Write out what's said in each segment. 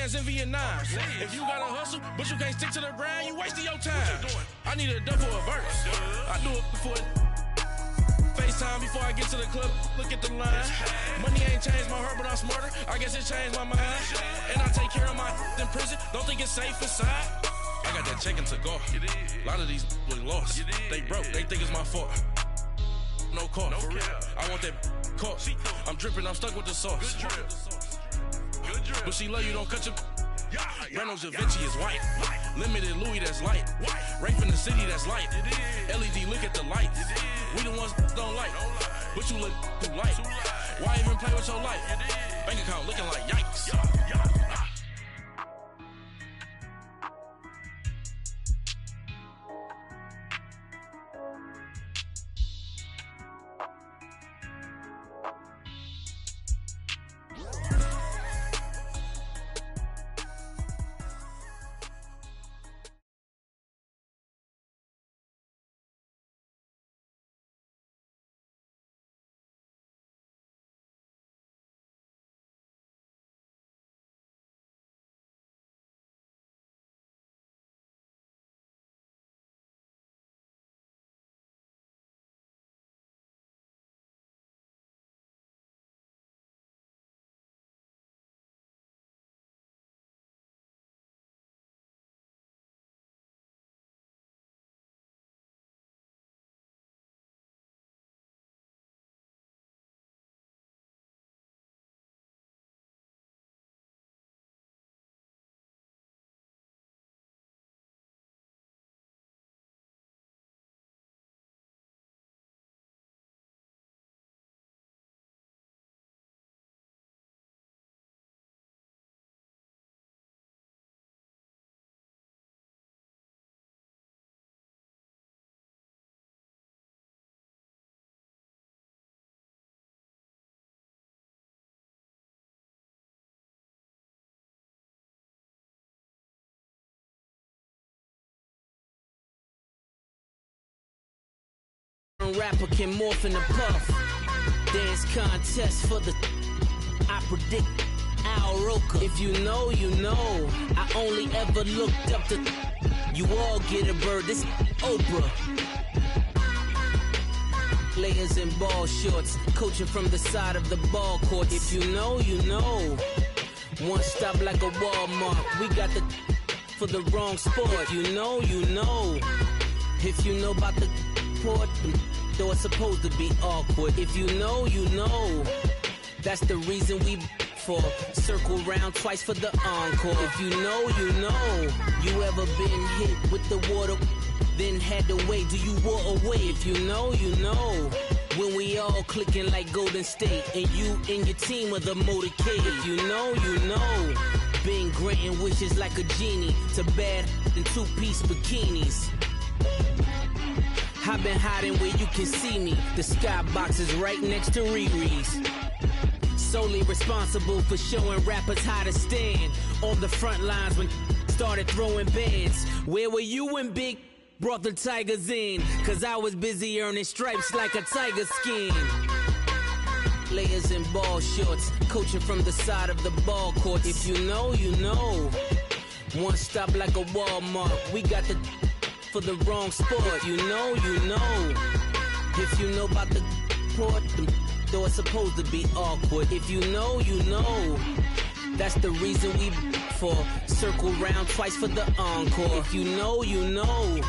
bands in Vietnam. If you gotta hustle, but you can't stick to the grind, you wasting your time. I need a double a verse. I do it for FaceTime before I get to the club. Look at the line. Money ain't changed my heart, but I'm smarter. I guess it changed my mind. And I take care of my in prison. Don't think it's safe inside. I got that check to go. A lot of these was lost. They broke. They think it's my fault. No call, for real. I want that caught. I'm dripping, I'm stuck with the sauce. Good drip. But she love you, don't cut your. Reynolds Da Vinci is white. Limited Louis, that's light. Rape in the city, that's light. LED, look at the lights. We the ones don't like. But you look too light. Why even play with your life? Bank account looking like yikes. Rapper can morph in a puff. Dance contest for the. I predict Al Roker. If you know, you know. I only ever looked up to. You all get a bird. This Oprah. Players in ball shorts, coaching from the side of the ball court. If you know, you know. One stop like a Walmart. We got the for the wrong sport. You know, you know. If you know about the port, though it's supposed to be awkward. If you know, you know. That's the reason we for circle round twice for the encore. If you know, you know. You ever been hit with the water, then had to wait? Do you walk away? If you know, you know. When we all clicking like Golden State, and you and your team are the motorcade. If you know, you know. Been granting wishes like a genie to bad in two-piece bikinis. I've been hiding where you can see me. The skybox is right next to Riri's. Solely responsible for showing rappers how to stand on the front lines when started throwing bands. Where were you when Big brought the Tigers in? Cause I was busy earning stripes like a tiger skin. Players in ball shorts, coaching from the side of the ball court. If you know, you know. One stop like a Walmart. We got the for the wrong sport. You know, you know. If you know about the port, though it's supposed to be awkward. If you know, you know. That's the reason we for circle round twice for the encore. If you know, you know.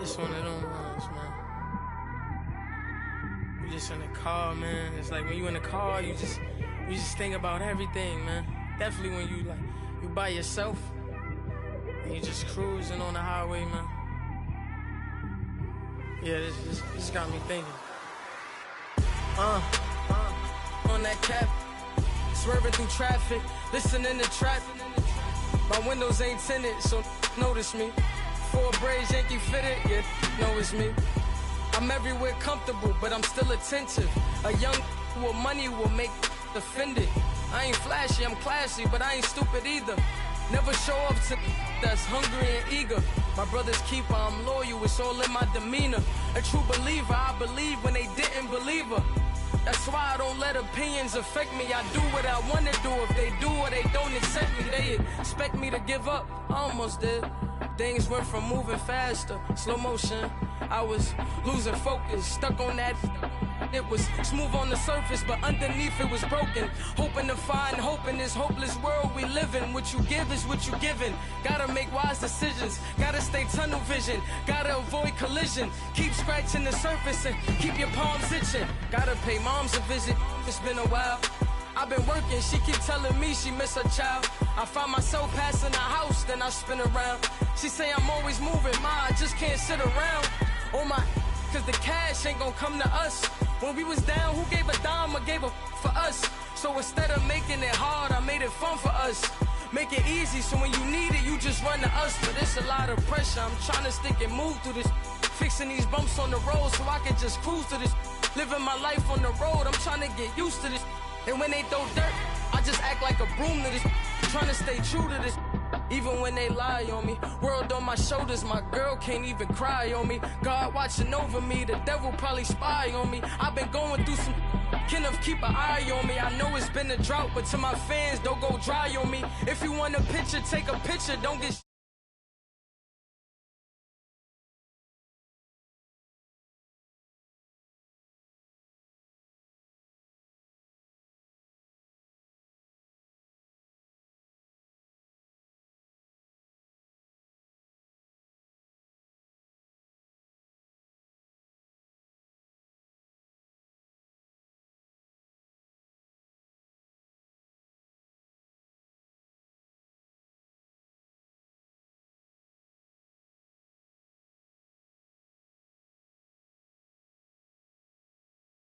It's one of them ones, man. You just in the car, man. It's like when you in the car, you just think about everything, man. Definitely when you by yourself and you just cruising on the highway, man. Yeah, this got me thinking. On that cap, Swerving through traffic, listening to trap. My windows ain't tinted, so notice me. 4 braids, Yankee fitted, yeah, know it's me. I'm everywhere comfortable, but I'm still attentive. A young with money will make offended. I ain't flashy, I'm classy, but I ain't stupid either. Never show up to that's hungry and eager. My brother's keeper, I'm loyal, it's all in my demeanor. A true believer, I believe when they didn't believe her. That's why I don't let opinions affect me. I do what I want to do. If they do or they don't accept me, they expect me to give up. I almost did. Things went from moving faster, slow motion. I was losing focus, stuck on that. It was smooth on the surface, but underneath it was broken. Hoping to find hope in this hopeless world we live in. What you give is what you given. Gotta make wise decisions. Gotta stay tunnel vision. Gotta avoid collision. Keep scratching the surface and keep your palms itching. Gotta pay moms a visit. It's been a while. I've been working, she keep telling me she miss her child. I find myself passing the house, then I spin around. She say I'm always moving, ma, I just can't sit around. Oh my, cause the cash ain't gonna come to us. When we was down, who gave a dime or gave a for us? So instead of making it hard, I made it fun for us. Make it easy, so when you need it, you just run to us. But it's a lot of pressure, I'm trying to stick and move through this. Fixing these bumps on the road so I can just cruise to this. Living my life on the road, I'm trying to get used to this. And when they throw dirt, I just act like a broom to this. Trying to stay true to this. Even when they lie on me. World on my shoulders, my girl can't even cry on me. God watching over me, the devil probably spy on me. I've been going through some can of keep an eye on me. I know it's been a drought, but to my fans, don't go dry on me. If you want a picture, take a picture, don't get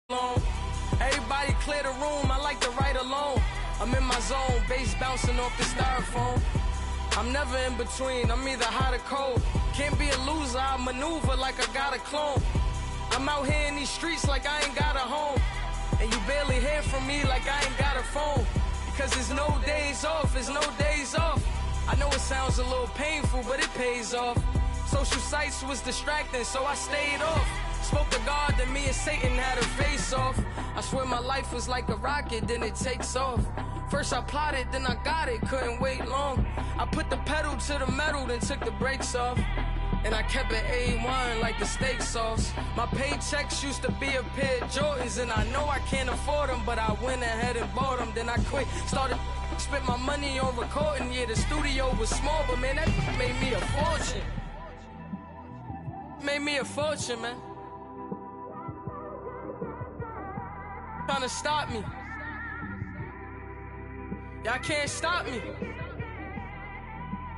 alone. Everybody clear the room, I like to write alone. I'm in my zone, bass bouncing off the styrofoam. I'm never in between, I'm either hot or cold. Can't be a loser, I maneuver like I got a clone. I'm out here in these streets like I ain't got a home. And you barely hear from me like I ain't got a phone. Because there's no days off, there's no days off. I know it sounds a little painful, but it pays off. Social sites was distracting, so I stayed off. Spoke to God that me and Satan had a face off. I swear my life was like a rocket, then it takes off. First I plotted, then I got it, couldn't wait long. I put the pedal to the metal, then took the brakes off. And I kept it A1 like the steak sauce. My paychecks used to be a pair of Jordans, and I know I can't afford them, but I went ahead and bought them. Then I quit, started spent my money on recording. Yeah, the studio was small, but man, that made me a fortune. Made me a fortune, man. Trying to stop me. Y'all can't stop me.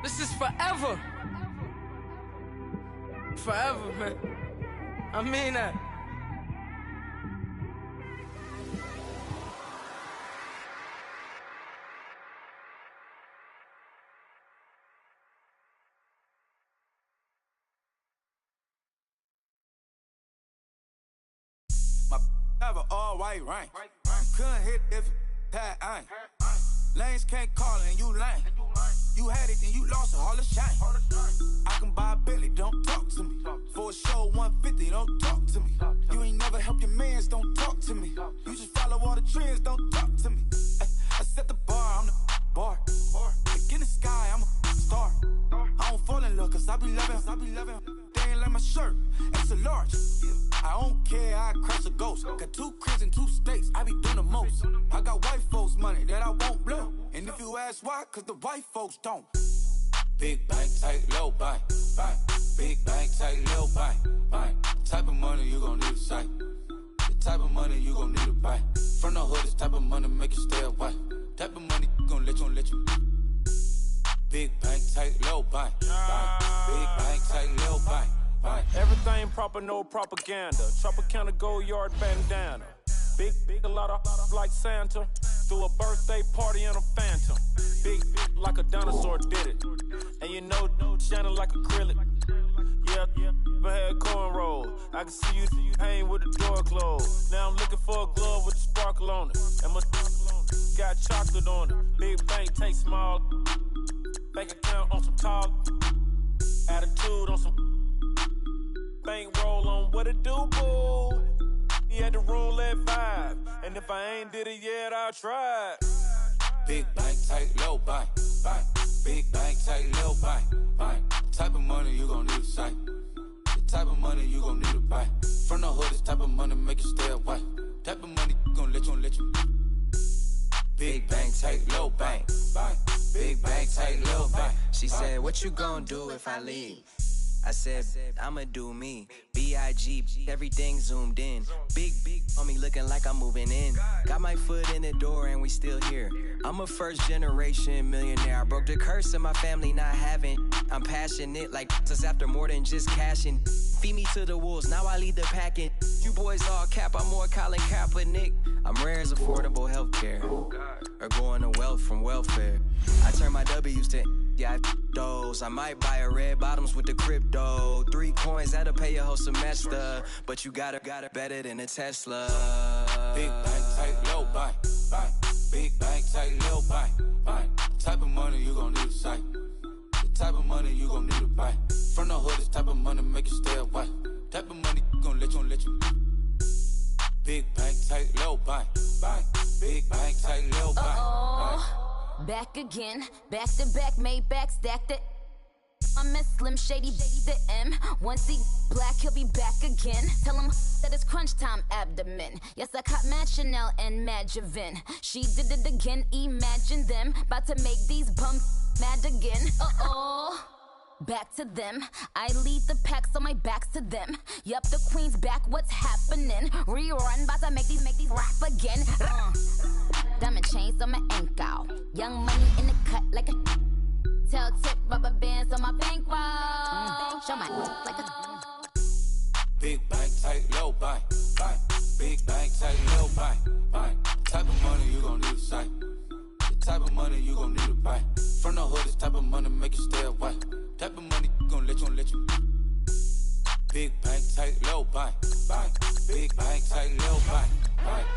This is forever. Forever, man. I mean that. Have an all-white rank. Couldn't hit if it had ain't. Lanes can't call and you lame. You had it and you lost it, all the shame. I can buy a Billy, don't talk to me. For a show 150, don't talk to me. You ain't never help your mans, don't talk to me. You just follow all the trends, don't talk to me. I set the bar, I'm the bar. Like in the sky, I'm a star. I don't fall in love, cause I be loving. They ain't like my shirt, it's a large. I don't care, I crush a ghost. Got 2 cribs in 2 states, I be doing the most. I got white folks money that I won't blow. And if you ask why, cause the white folks don't. Big bank, tight, low bank, bank. Big bank, tight, low bank, bank. The type of money you gon' need a sight. The type of money you gon' need a buy. From the hood, this type of money make you stay away. Type of money gon' let you. Big bank, tight, low bank, bank. Big bank, tight, low bank. Everything proper, no propaganda. Tropicana, gold yard bandana. Big, a lot of like Santa. Threw a birthday party in a phantom. Big like a dinosaur did it. And you know, shining like acrylic. Yeah, I had cornrow. I can see you hang with the door closed. Now I'm looking for a glove with a sparkle on it. And my got chocolate on it. Big bank take small. Bank account on some tall. Attitude on some. Bank roll on what it do, boo. He had the roulette vibe. And if I ain't did it yet, I'll try. Big bank, tight, low bank, bank. Big bank, tight, low bank, bank. Type of money you gon' need to sight. The type of money you gon' need to buy. From the hood, this type of money make you stay away. Type of money gon' let you. Big bank, tight, low bank, bank. Big bank, tight, low bank. She said, what you gon' do if I leave? I said, I'ma do me. B.I.G. Everything zoomed in. Big on me looking like I'm moving in. Got my foot in the door and we still here. I'm a first generation millionaire. I broke the curse of my family not having. I'm passionate like just after more than just cashing. Feed me to the wolves, now I lead the packing. You boys all cap, I'm more Colin Kaepernick. I'm rare as affordable healthcare. Or going to wealth from welfare. I turn my W's to those. I might buy a red bottoms with the crypto. 3 coins, that'll pay your whole semester. But you got it better than a Tesla. Big bank, tight, low bank, bank. Big bank, tight, low bank, bank. Type of money you gon' need to sight. The type of money you gon' need to buy. From the hood, this type of money make you stay away. Type of money gon' let you. Big bank, tight, low bank, bank. Big bank, tight, low bank, bank. Back again, back to back, made back, stacked it. I'm a Slim Shady, the M. Once he black, he'll be back again. Tell him that it's crunch time abdomen. Yes, I caught Mad Chanel and Mad Javin. She did it again, imagine them. About to make these bums mad again. Back to them. I lead the pack, so my back's to them. Yup, the queen's back, what's happening? Rerun, about to make these rap again. Diamond chains on my ankle. Young money in the cut like a tail tip, rubber bands on my bankroll. Show my like a Big bank, tight, low bank, bank. Big bank, tight, low bank, bank. Type of money you gon' need to sight. The type of money you gon' need to buy. From the hood, this type of money make you stay away. Type of money gon' let you. Big bank, tight, low bank, bank. Big bank, tight, low bank, bank.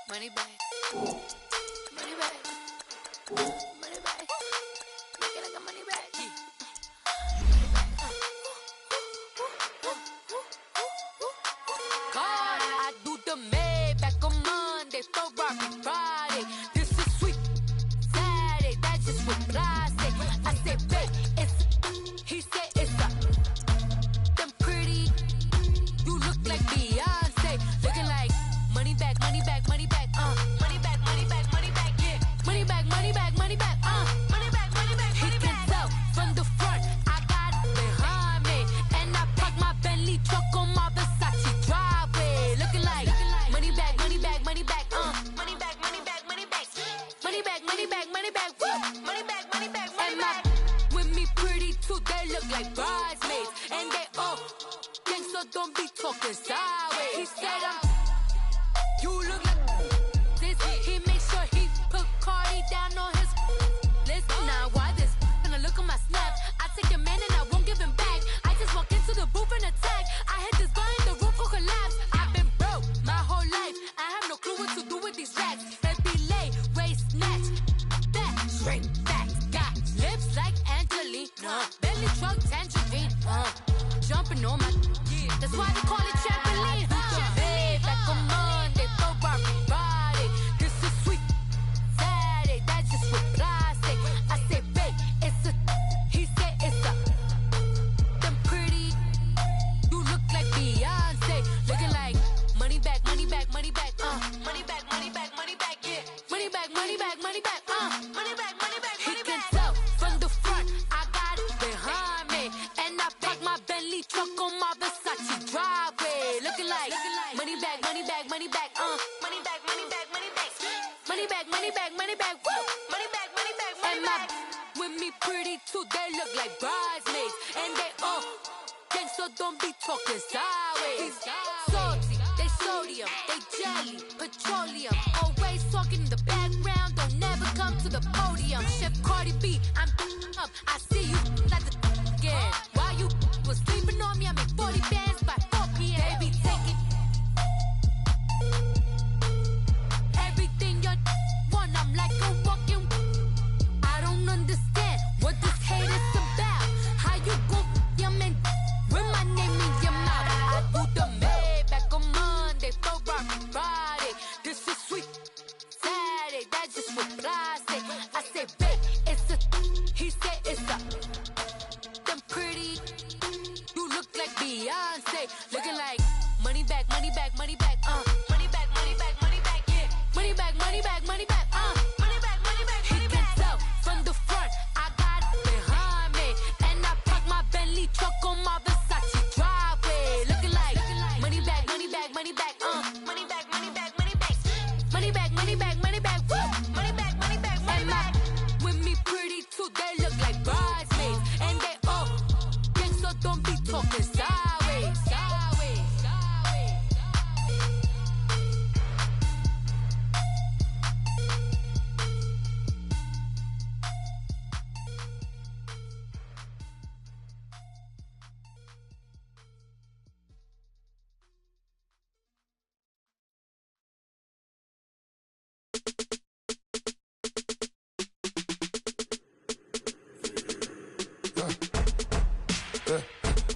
Money back. Money back. Money back. Make it like a money back. God, I do the Maybach on Monday, Ferrari Friday. This is sweet Saturday, that's just what plastic. I said, babe, it's. He said it's a. Them pretty. You look like Beyonce, looking like money back, money back, money back. Money back, money back, money back, yeah. Money back, money back, money back, money back, money back, money back. He can tell from the front, I got it behind me. And I park my Bentley truck on my Versace driveway. Looking like money back, money back, money back, money back, money back, money back. Money back, money back, money back, money back, money back, money back. With me pretty too, they look like bridesmaids. And they all gang, so don't be talking sideways. He said you look like this. He makes sure he put Cardi down on his list. Now why this? Gonna look at my snap. I take your man and I won't give him back. I just walk into the booth and attack. I hit this guy in the roof will collapse. I've been broke my whole life. I have no clue what to do with these racks. Baby lay, waist snatch, that straight back. Got lips like Angelina, belly truck tangerine. Jumping on my, that's why they call it trampoline. Back on Monday, Ferrari Friday. This is sweet Saturday, that's just with plastic. I said, babe, it's a. He said it's a. Them pretty. You look like Beyonce, looking like money back, money back, money back. Money back, money back, money back, yeah. Money back, money back, money back. Money back, money back, money back. He can tell from the front, I got it behind me, and I park my Bentley truck on my Versace driveway. look like bridesmaids, and they all gang, so don't be talking sideways. Salty, they sodium, they jelly, petroleum. Always talking in the background, don't never come to the podium. Chef Cardi B, I'm up. I see you like the again. While you was sleeping on me, I made 40 bands by 4 p.m. They be taking everything you want. I'm like a walking. I don't understand what this hate is about. How you gon' your man with my name in your mouth? I do the Maybach on Monday, for Friday. This is sweet Saturday, that's just what I say. I say, babe, it's a. He said it's a. Them pretty. You look like Beyonce, looking like money back, money back, money back, money back, money back, money back, yeah. Money back, money back, money back, money back, money back, money back. He can tell from the front, I got it behind me, and I park my Bentley truck on my Versace driveway, looking like money back, money back, money back, money back, money back, money back, money back, money back, money back, woo, money back, money back, money back. With me pretty too, they look like bridesmaids, and they all gang, so don't be talking sideways, sideways, sideways.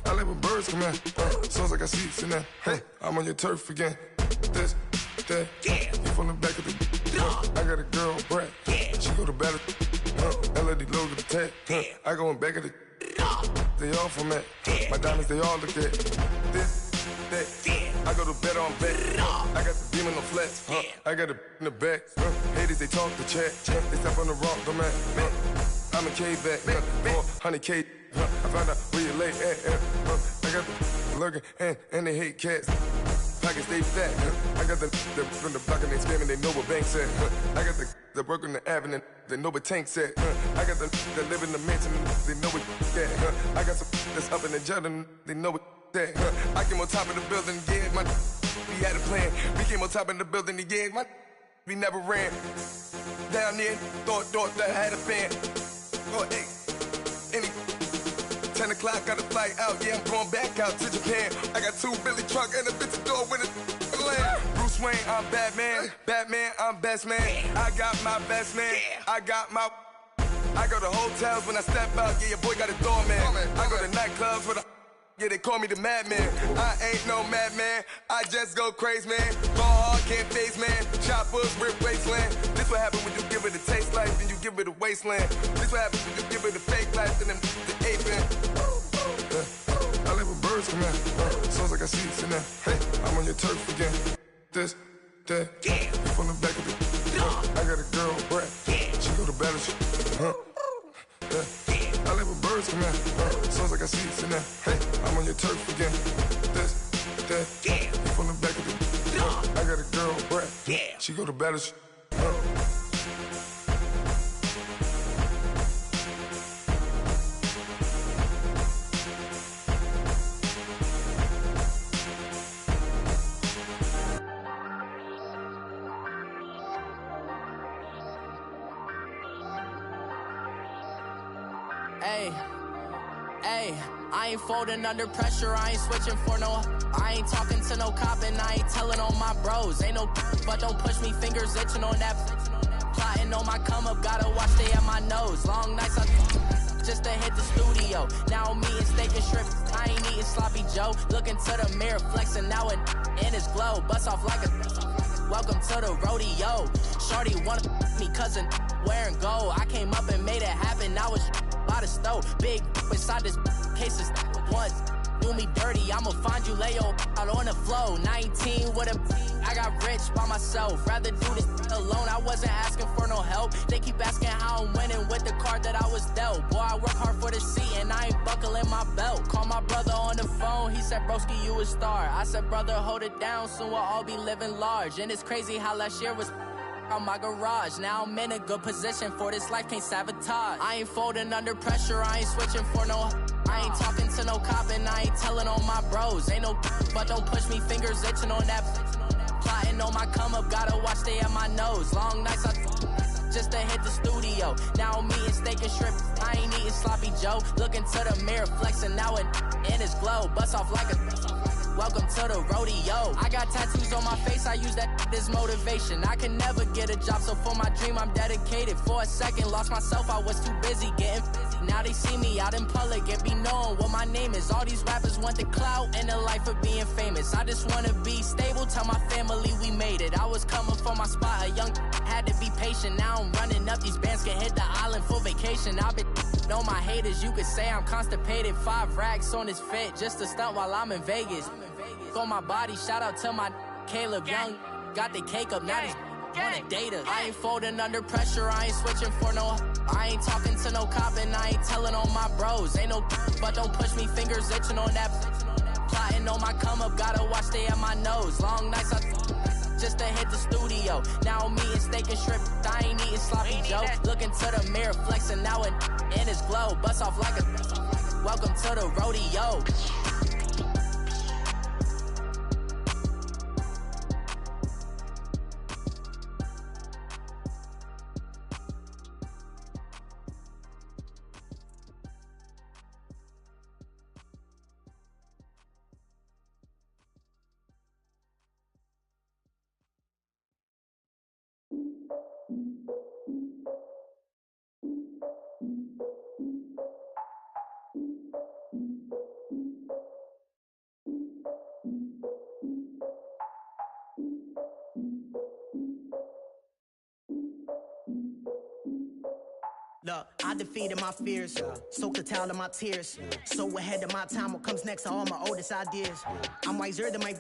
I like when birds come in. Sounds like I see seats in there. Hey, I'm on your turf again. This, that, yeah. You from the back of the. I got a girl, Brad. Yeah. She go to battle. LED logo the tag. I go in back of the. They all from that. My diamonds, they all look at. This, that. I go to bed on bed. I got the beam on the flats. I got it in the back. Haters, they talk the chat. They step on the rock, the man. I'm a K-back. 400K. I found out where you lay at. I got the lurking and they hate cats. Pockets stay fat. I got the from the block and they screaming, they know what banks at. I got the work on the avenue, they know what tanks at. I got the live in the mansion, they know what that. I got some that's up in the jungle, they know what that. I came on top of the building, yeah, we had a plan. We came on top of the building, yeah, we never ran. Down there, thought that I had a fan. Oh, hey, any 10 o'clock, got a flight out, yeah, I'm going back out to Japan. I got 2 Billy truck and a bitch door with a land. Bruce Wayne, I'm Batman. Batman, I'm best man. I got my best man. I got my. I go to hotels when I step out, yeah, your boy got a doorman. I go to nightclubs with a. Yeah, they call me the madman. I ain't no madman. I just go crazy, man. Ball hard, can't face, man. Choppers, rip wasteland. This what happen when you give it a taste life, then you give it a wasteland. This what happen when you give it a fake life, then the ape in. I live with birds come in. Sounds like I see seats in there. Hey, I'm on your turf again. This, that, yeah. You from the back of the. I got a girl, Brad. Yeah. She go to battle. I live with birds come in. Sounds like I see seats in there. Hey, I'm on your turf again. This, that, yeah. You from the back of the. I got a girl, Brad. Yeah. She go to battle. Hey, I ain't folding under pressure, I ain't switching for no. I ain't talking to no cop and I ain't telling on my bros. Ain't no but don't push me, fingers itching on that. Plotting on my come up, gotta watch they at my nose. Long nights I just to hit the studio. Now I'm eating steak and shrimp, I ain't eating sloppy Joe. Looking to the mirror, flexing now and in his glow. Bust off like a welcome to the rodeo. Shorty wanna me cousin wearing gold. I came up and made it happen, now it's by the stove. Big inside this cases once do me dirty, I'ma find you lay out on the floor. 19 with a I got rich by myself, rather do this alone. I wasn't asking for no help, they keep asking how I'm winning with the card that I was dealt. Boy, I work hard for the seat and I ain't buckling my belt. Call my brother on the phone, he said broski you a star. I said brother hold it down, soon we'll all be living large. And it's crazy how last year was out my garage. Now I'm in a good position for this life, can't sabotage. I ain't folding under pressure, I ain't switching for no. I ain't talking to no cop and I ain't telling on my bros. Ain't no but don't push me, fingers itching on that. Plotting on my come up, gotta watch stay at my nose. Long nights just to hit the studio. Now I'm eating steak and shrimp, I ain't eating sloppy Joe. Looking to the mirror, flexing now and in his glow. Bust off like a welcome to the rodeo. I got tattoos on my face, I use that as motivation. I can never get a job, so for my dream I'm dedicated. For a second, lost myself, I was too busy getting busy. Now they see me out in public and be known what my name is. All these rappers want the clout and the life of being famous. I just wanna be stable, tell my family we made it. I was coming from my spot, a young had to be patient. Now I'm running up, these bands can hit the island for vacation. I've been know my haters, you could say I'm constipated. 5 racks on his fit, just to stunt while I'm in Vegas. On my body, shout out to my Caleb Young. Got the cake up, now these wanna data. I ain't folding under pressure, I ain't switching for no. I ain't talking to no cop and I ain't telling on my bros. Ain't no but don't push me, fingers itching on that. Plotting on my come up, gotta watch stay at my nose. Long nights just to hit the studio. Now I'm eating steak and shrimp, I ain't eating sloppy Joe. Looking to the mirror, flexing now and in his glow. Bust off like a welcome to the rodeo. Look, I defeated my fears, soaked a towel in my tears. So ahead of my time, what comes next are all my oldest ideas. I'm wiser than my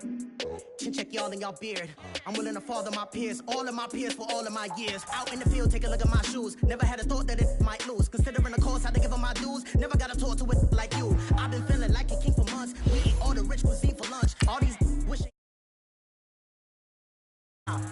chin check y'all in y'all beard. I'm willing to father my peers, all of my peers for all of my years. Out in the field, take a look at my shoes. Never had a thought that it might lose. Considering the cost, I had to give them my dues. Never got a talk to it like you. I've been feeling like a king for months. We eat all the rich cuisine for lunch. All these wishing.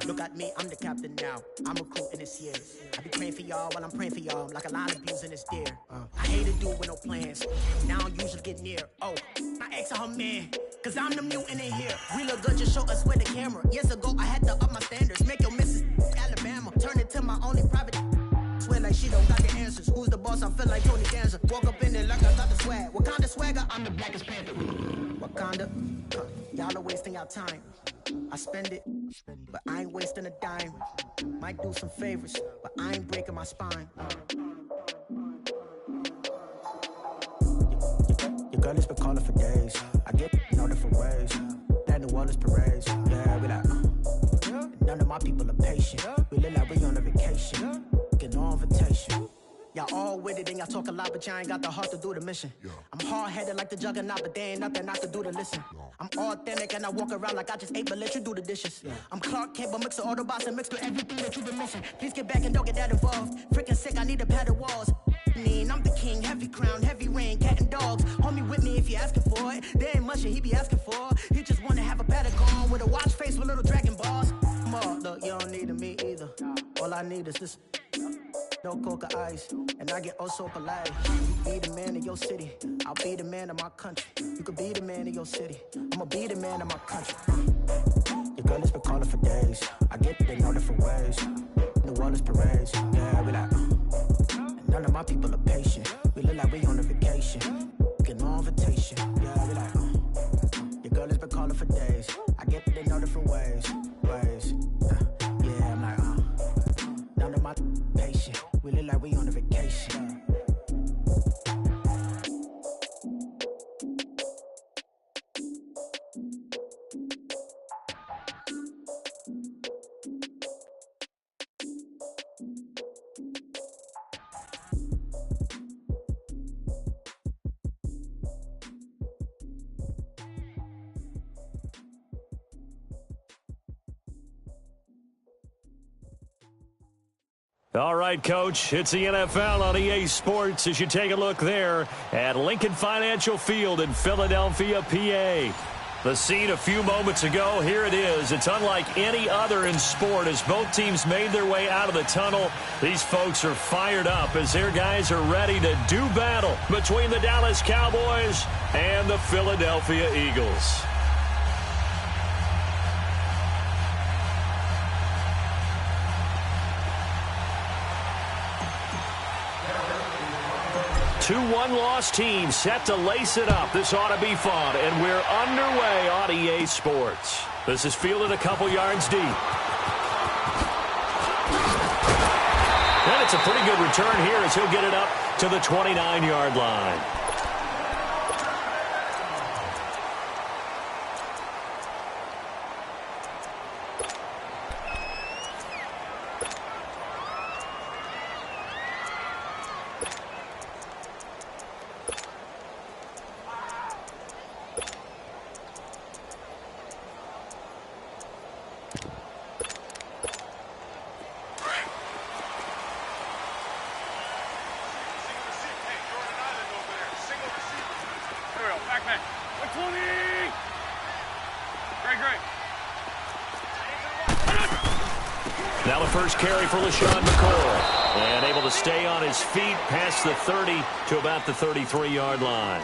Look at me, I'm the captain now. I'm recruiting this year. I be praying for y'all while I'm praying for y'all. I'm like a line of views in this deer. I hate a dude with no plans. Now I usually get near. Oh, I ex her man, cause I'm the mutant in here. We look good, just show us where the camera. Years ago, I had to up my standards. Make your missus Alabama. Turn it to my only private. Swear like she don't got the answers. Who's the boss? I feel like Tony Danza. Walk up in there like I got the swag. What kind of swagger? I'm the blackest panther. Wakanda, y'all are wasting our time. I spend it, but I ain't wasting a dime. Might do some favors, but I ain't breaking my spine. Your girl has been calling for days. I get all different ways. That New Orleans parades. Yeah, we like, none of my people are patient. We look like we on a vacation. Get no invitation. Y'all all with it and y'all talk a lot, but y'all ain't got the heart to do the mission. I'm hard-headed like the juggernaut, but there ain't nothing I can do to listen. I'm authentic and I walk around like I just ate, but let you do the dishes. I'm Clark Kent, but mix the Autobots and mix with everything that you've been missing. Please get back and don't get that involved. Freaking sick, I need a padded walls. I'm the king, heavy crown, heavy rain, cat and dogs. Homie with me if you're asking for it. There ain't much that he be asking for. He just wanna have a paddock on with a watch face with little dragon balls. Look, you don't need me either. All I need is this. No coca ice, and I get oh so polite. You be the man of your city, I'll be the man of my country. You could be the man of your city, I'ma be the man of my country. Your girl has been calling for days. I get it in all different ways. New Orleans parades, yeah, we like. None of my people are patient. We look like we on a vacation. Get no invitation, yeah, we like. Your girl has been calling for days. I get it in all different ways. Yeah, I'm like, none of my patient. We look like we on a vacation. All right, Coach, it's the NFL on EA Sports as you take a look there at Lincoln Financial Field in Philadelphia, PA. The scene a few moments ago, here it is. It's unlike any other in sport as both teams made their way out of the tunnel. These folks are fired up as their guys are ready to do battle between the Dallas Cowboys and the Philadelphia Eagles. Two one-loss teams set to lace it up. This ought to be fun, and we're underway on EA Sports. This is fielded a couple yards deep. And it's a pretty good return here as he'll get it up to the 29-yard line. Now the first carry for LaShawn McCoy. And able to stay on his feet past the 30 to about the 33-yard line.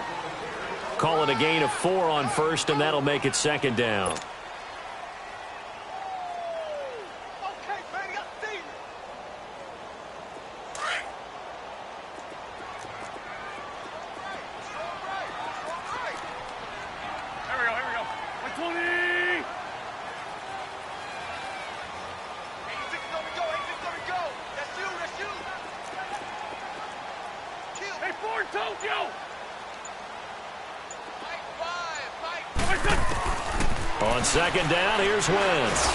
Call it a gain of 4 on first, and that'll make it second down. On second down, here's Wentz.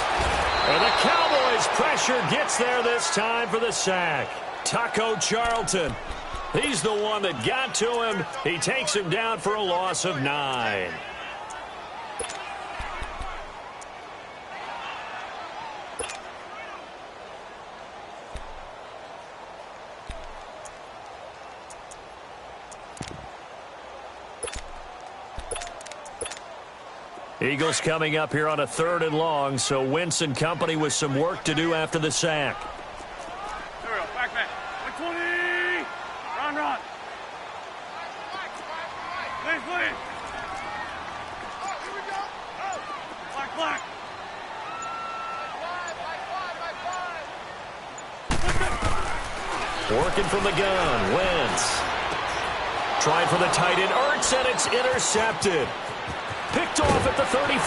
And the Cowboys' pressure gets there this time for the sack. Taco Charlton. He's the one that got to him. He takes him down for a loss of 9. Eagles coming up here on a 3rd and long, so Wentz and company with some work to do after the sack. There we go. Back. 120. Run. Please. Oh, here we go. Oh. Black. Working from the gun, Wentz. Trying for the tight end, Ertz, and it's intercepted. Picked off at the 35.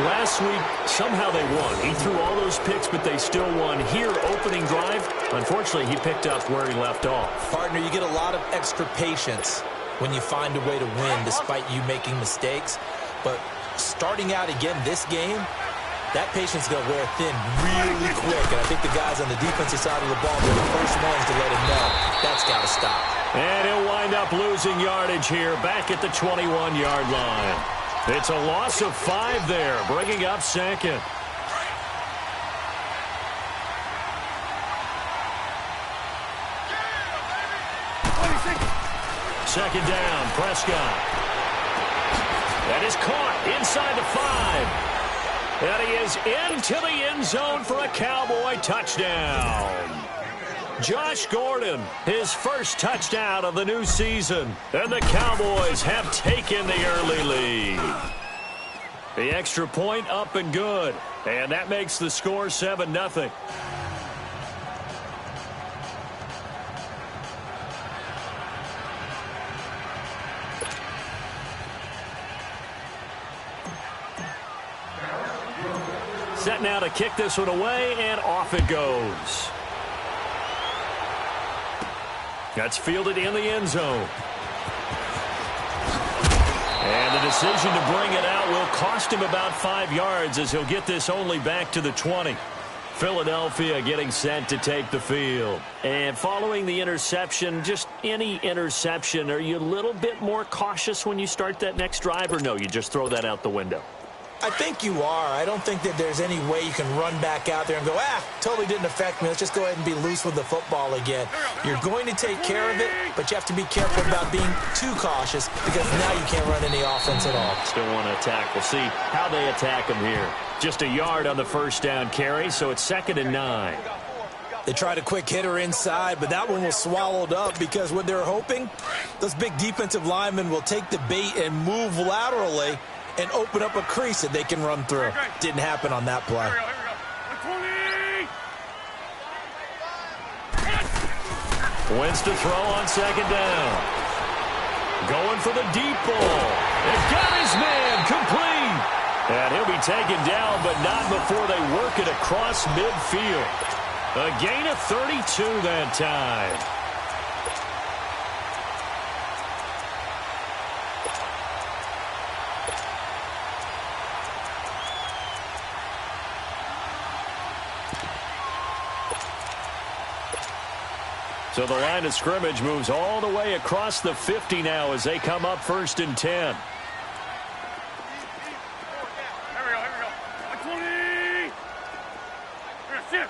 Last week, somehow they won. He threw all those picks, but they still won. Here, opening drive, unfortunately, he picked up where he left off. Partner, you get a lot of extra patience when you find a way to win despite you making mistakes. But starting out again this game, that patience is going to wear thin really quick. And I think the guys on the defensive side of the ball were the first ones to let him know that's got to stop. And he'll wind up losing yardage here back at the 21-yard line. It's a loss of 5 there, bringing up second. Second down, Prescott. That is caught inside the 5. And he is into the end zone for a Cowboy touchdown. Josh Gordon, his first touchdown of the new season. And the Cowboys have taken the early lead. The extra point up and good. And that makes the score 7-0. Set now to kick this one away, and off it goes. That's fielded in the end zone. And the decision to bring it out will cost him about 5 yards as he'll get this only back to the 20. Philadelphia getting set to take the field. And following the interception, just any interception, are you a little bit more cautious when you start that next drive, or no, you just throw that out the window? I think you are. I don't think that there's any way you can run back out there and go, totally didn't affect me. Let's just go ahead and be loose with the football again. You're going to take care of it, but you have to be careful about being too cautious because now you can't run any offense at all. Still want to attack. We'll see how they attack him here. Just a yard on the first down carry, so it's 2nd and 9. They tried a quick hitter inside, but that one was swallowed up because what they're hoping, those big defensive linemen will take the bait and move laterally and open up a crease that they can run through. Didn't happen on that play. Wins to throw on 2nd down. Going for the deep ball. And got his man complete. And he'll be taken down, but not before they work it across midfield. A gain of 32 that time. So the line of scrimmage moves all the way across the 50 now as they come up 1st and 10. Here we go. 120. Shift.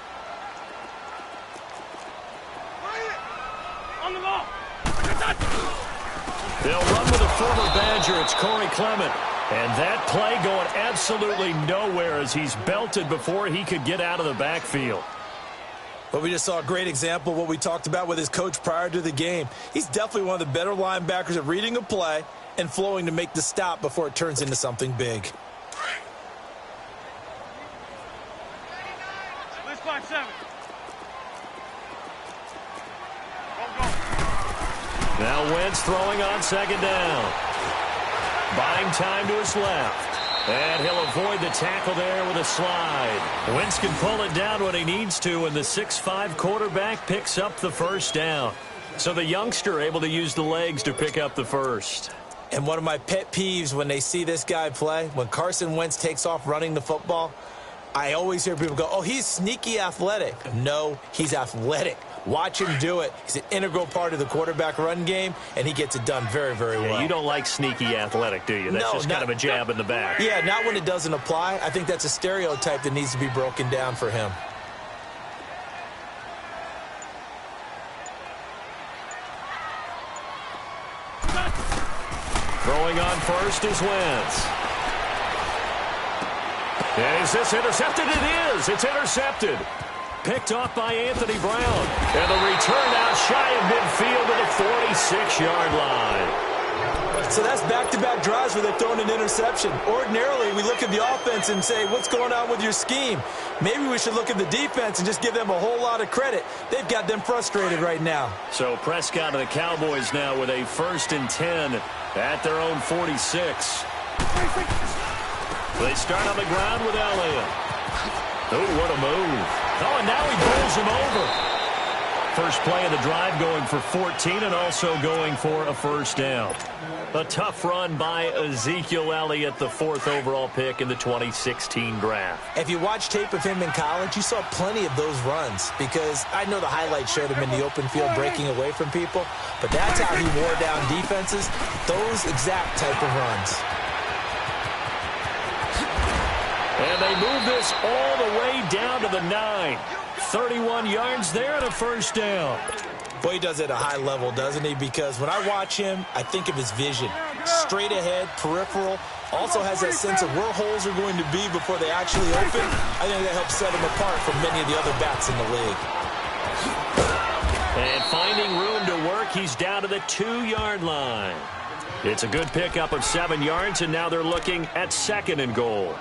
On the ball. They'll run with a former Badger. It's Corey Clement. And that play going absolutely nowhere as he's belted before he could get out of the backfield. But we just saw a great example of what we talked about with his coach prior to the game. He's definitely one of the better linebackers at reading a play and flowing to make the stop before it turns into something big. Let's 5-7. Now Wentz throwing on 2nd down. Buying time to his left. And he'll avoid the tackle there with a slide. Wentz can pull it down when he needs to, and the 6'5" quarterback picks up the first down. So the youngster able to use the legs to pick up the first. And one of my pet peeves when they see this guy play, when Carson Wentz takes off running the football, I always hear people go, oh, he's sneaky athletic. No, he's athletic. Watch him do it. He's an integral part of the quarterback run game, and he gets it done very, very well. You don't like sneaky athletic, do you? That's just kind of a jab in the back. Yeah, not when it doesn't apply. I think that's a stereotype that needs to be broken down for him. Throwing on first is Wentz. And is this intercepted? It is. It's intercepted. Picked off by Anthony Brown. And the return out shy of midfield to the 46-yard line. So that's back-to-back drives where they're throwing an interception. Ordinarily, we look at the offense and say, what's going on with your scheme? Maybe we should look at the defense and just give them a whole lot of credit. They've got them frustrated right now. So Prescott and the Cowboys now with a 1st and 10 at their own 46. They start on the ground with Elliott. Oh, what a move. Oh, and now he bowls him over. First play of the drive going for 14 and also going for a first down. A tough run by Ezekiel Elliott, the 4th overall pick in the 2016 draft. If you watch tape of him in college, you saw plenty of those runs because I know the highlights showed him in the open field breaking away from people, but that's how he wore down defenses, those exact type of runs. And they move this all the way down to the 9. 31 yards there and a first down. Boy, he does it at a high level, doesn't he? Because when I watch him, I think of his vision. Straight ahead, peripheral. Also has that sense of where holes are going to be before they actually open. I think that helps set him apart from many of the other backs in the league. And finding room to work, he's down to the 2-yard line. It's a good pickup of 7 yards, and now they're looking at 2nd and goal.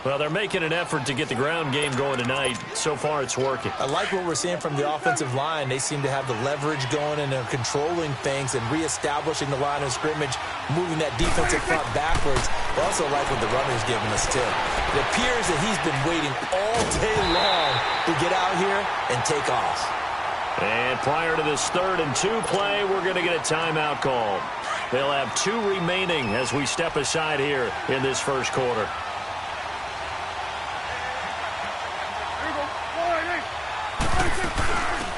Well, they're making an effort to get the ground game going tonight. So far, it's working. I like what we're seeing from the offensive line. They seem to have the leverage going, and they're controlling things and reestablishing the line of scrimmage, moving that defensive front backwards. I also like what the runner's giving us, too. It appears that he's been waiting all day long to get out here and take off. And prior to this 3rd and 2 play, we're going to get a timeout call. They'll have 2 remaining as we step aside here in this first quarter.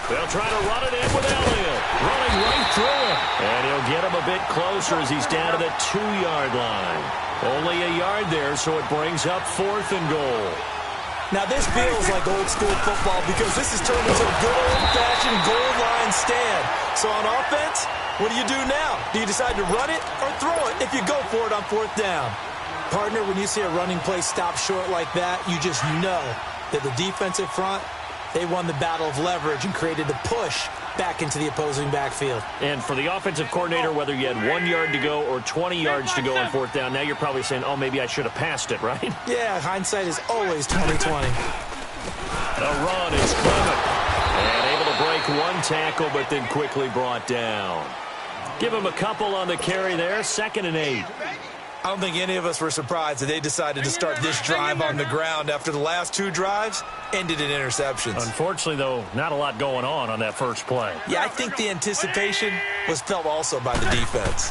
They'll try to run it in with Elliott. Running right through him. And he'll get him a bit closer as he's down to the 2-yard line. Only a yard there, so it brings up 4th and goal. Now, this feels like old-school football because this has turned into a good old-fashioned goal line stand. So on offense, what do you do now? Do you decide to run it or throw it if you go for it on 4th down? Partner, when you see a running play stop short like that, you just know that the defensive front, they won the battle of leverage and created the push back into the opposing backfield. And for the offensive coordinator, whether you had 1 yard to go or 20 yards to go on 4th down, now you're probably saying, oh, maybe I should have passed it, right? Yeah, hindsight is always 20/20. The run is coming. And able to break 1 tackle, but then quickly brought down. Give him a couple on the carry there, 2nd and 8. I don't think any of us were surprised that they decided to start this drive on the ground after the last 2 drives ended in interceptions. Unfortunately, though, not a lot going on that first play. Yeah, I think the anticipation was felt also by the defense.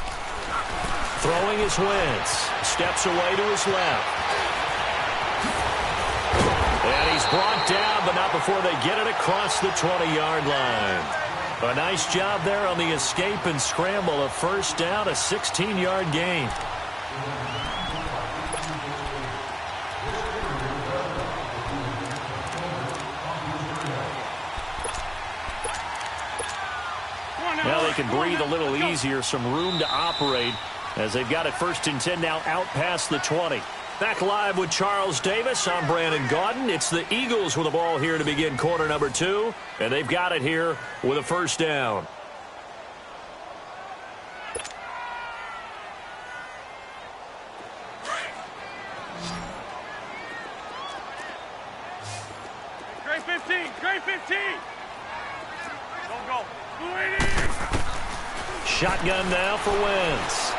Throwing his Wentz. Steps away to his left. And he's brought down, but not before they get it across the 20-yard line. A nice job there on the escape and scramble. A 1st down, a 16-yard gain. Now they can breathe a little easier, some room to operate as they've got it 1st and 10 now out past the 20. Back live with Charles Davis. I'm Brandon Gaudin. It's the Eagles with the ball here to begin quarter number 2, and they've got it here with a 1st down. Great 15, great 15. Don't go. Shotgun now for Wentz.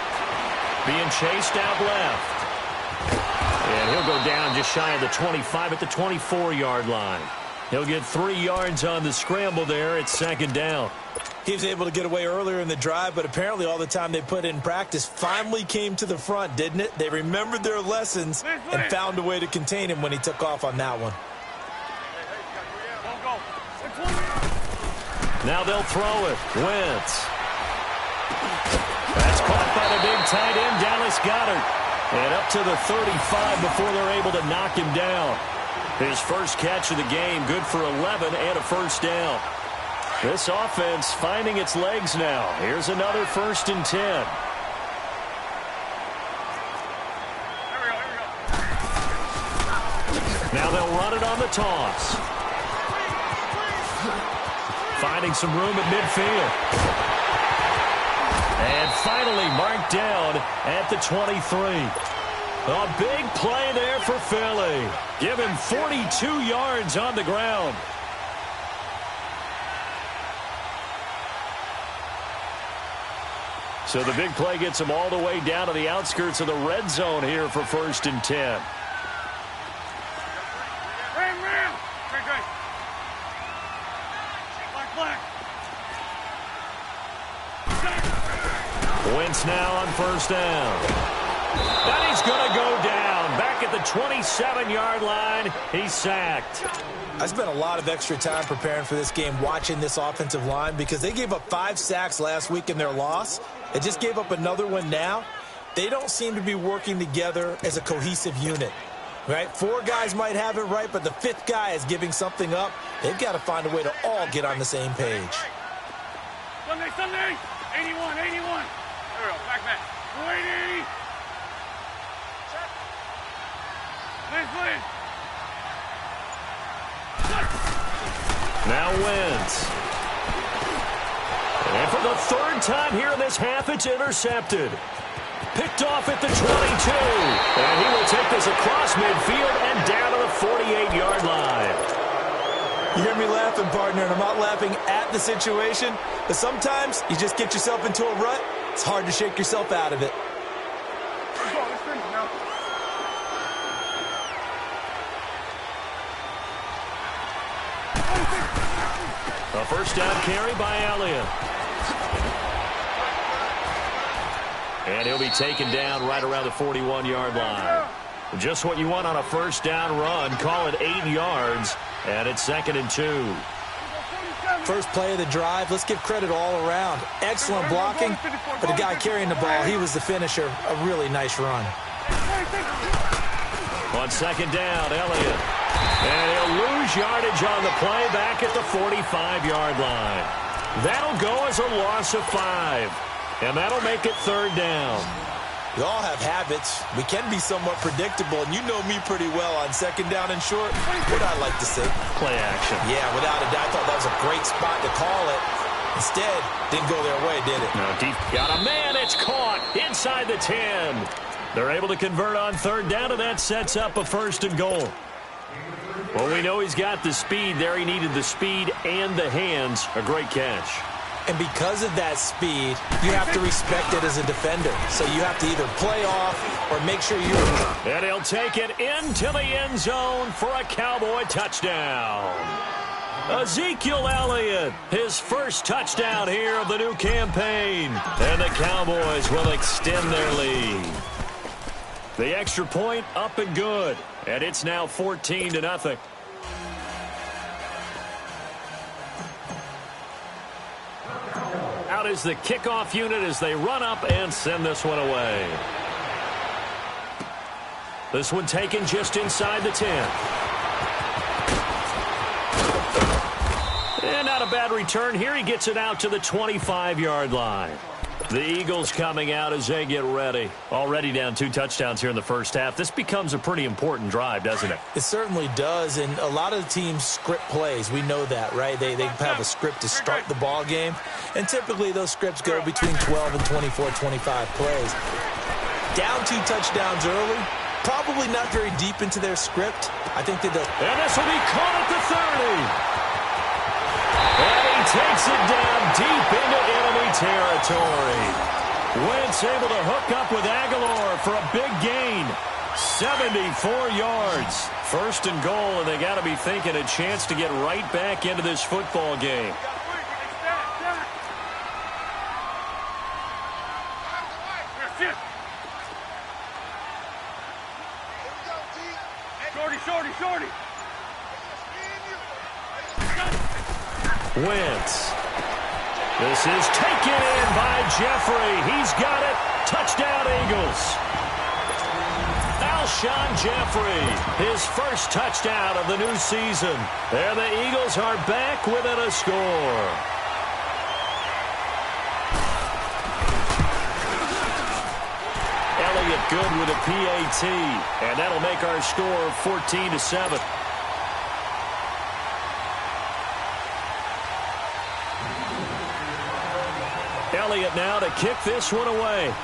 Being chased out left. And he'll go down just shy of the 25 at the 24-yard line. He'll get 3 yards on the scramble there. It's 2nd down. He was able to get away earlier in the drive, but apparently all the time they put in practice finally came to the front, didn't it? They remembered their lessons and found a way to contain him when he took off on that one. Now they'll throw it. Wentz. That's caught by the big tight end, Dallas Goedert. And up to the 35 before they're able to knock him down. His first catch of the game, good for 11 and a 1st down. This offense finding its legs now. Here's another 1st and 10. Now they'll run it on the toss. Finding some room at midfield. And finally marked down at the 23. A big play there for Philly. Give him 42 yards on the ground. So the big play gets him all the way down to the outskirts of the red zone here for 1st and 10. Wentz now on 1st down. And he's going to go down. Back at the 27-yard line, he's sacked. I spent a lot of extra time preparing for this game watching this offensive line because they gave up 5 sacks last week in their loss. They just gave up another one now. They don't seem to be working together as a cohesive unit. Right? 4 guys might have it right, but the 5th guy is giving something up. They've got to find a way to all get on the same page. Sunday, 81, 81. There we go, back. 280. Please. Now Wentz. And for the 3rd time here in this half, it's intercepted. Picked off at the 22. And he will take this across midfield and down to the 48-yard line. You hear me laughing, partner, and I'm not laughing at the situation, but sometimes you just get yourself into a rut. It's hard to shake yourself out of it. A 1st down carry by Elliott. And he'll be taken down right around the 41-yard line. Just what you want on a 1st down run. Call it 8 yards, and it's 2nd and 2. First play of the drive, let's give credit all around. Excellent blocking, but the guy carrying the ball, he was the finisher. A really nice run. On second down, Elliott. And he'll lose yardage on the play back at the 45-yard line. That'll go as a loss of 5. And that'll make it third down. We all have habits. We can be somewhat predictable, and you know me pretty well on second down and short. What I like to say? Play action. Yeah, without a doubt. I thought that was a great spot to call it. Instead, didn't go their way, did it? No, deep. Got a man. It's caught inside the 10. They're able to convert on third down, and that sets up a first and goal. Well, we know he's got the speed there. He needed the speed and the hands. A great catch. And because of that speed, you have to respect it as a defender. So you have to either play off or make sure you're... And he'll take it into the end zone for a Cowboy touchdown. Ezekiel Elliott, his first touchdown here of the new campaign. And the Cowboys will extend their lead. The extra point up and good. And it's now 14-0. Out is the kickoff unit as they run up and send this one away. This one taken just inside the 10. And not a bad return here. He gets it out to the 25-yard line. The Eagles coming out as they get ready. Already down 2 touchdowns here in the first half. This becomes a pretty important drive, doesn't it? It certainly does, and a lot of the teams script plays. We know that, right? They have a script to start the ball game, and typically those scripts go between 12 and 24, 25 plays. Down 2 touchdowns early, probably not very deep into their script. I think that and this will be caught at the 30. And he takes it down deep into enemy territory. Wentz able to hook up with Aguilar for a big gain. 74 yards. First and goal, and they got to be thinking a chance to get right back into this football game. Shorty. Wentz. This is taken in by Jeffrey. He's got it. Touchdown, Eagles. Alshon Jeffrey, his first touchdown of the new season. And the Eagles are back within a score. Elliott good with a PAT. And that'll make our score 14-7. Elliott now to kick this one away.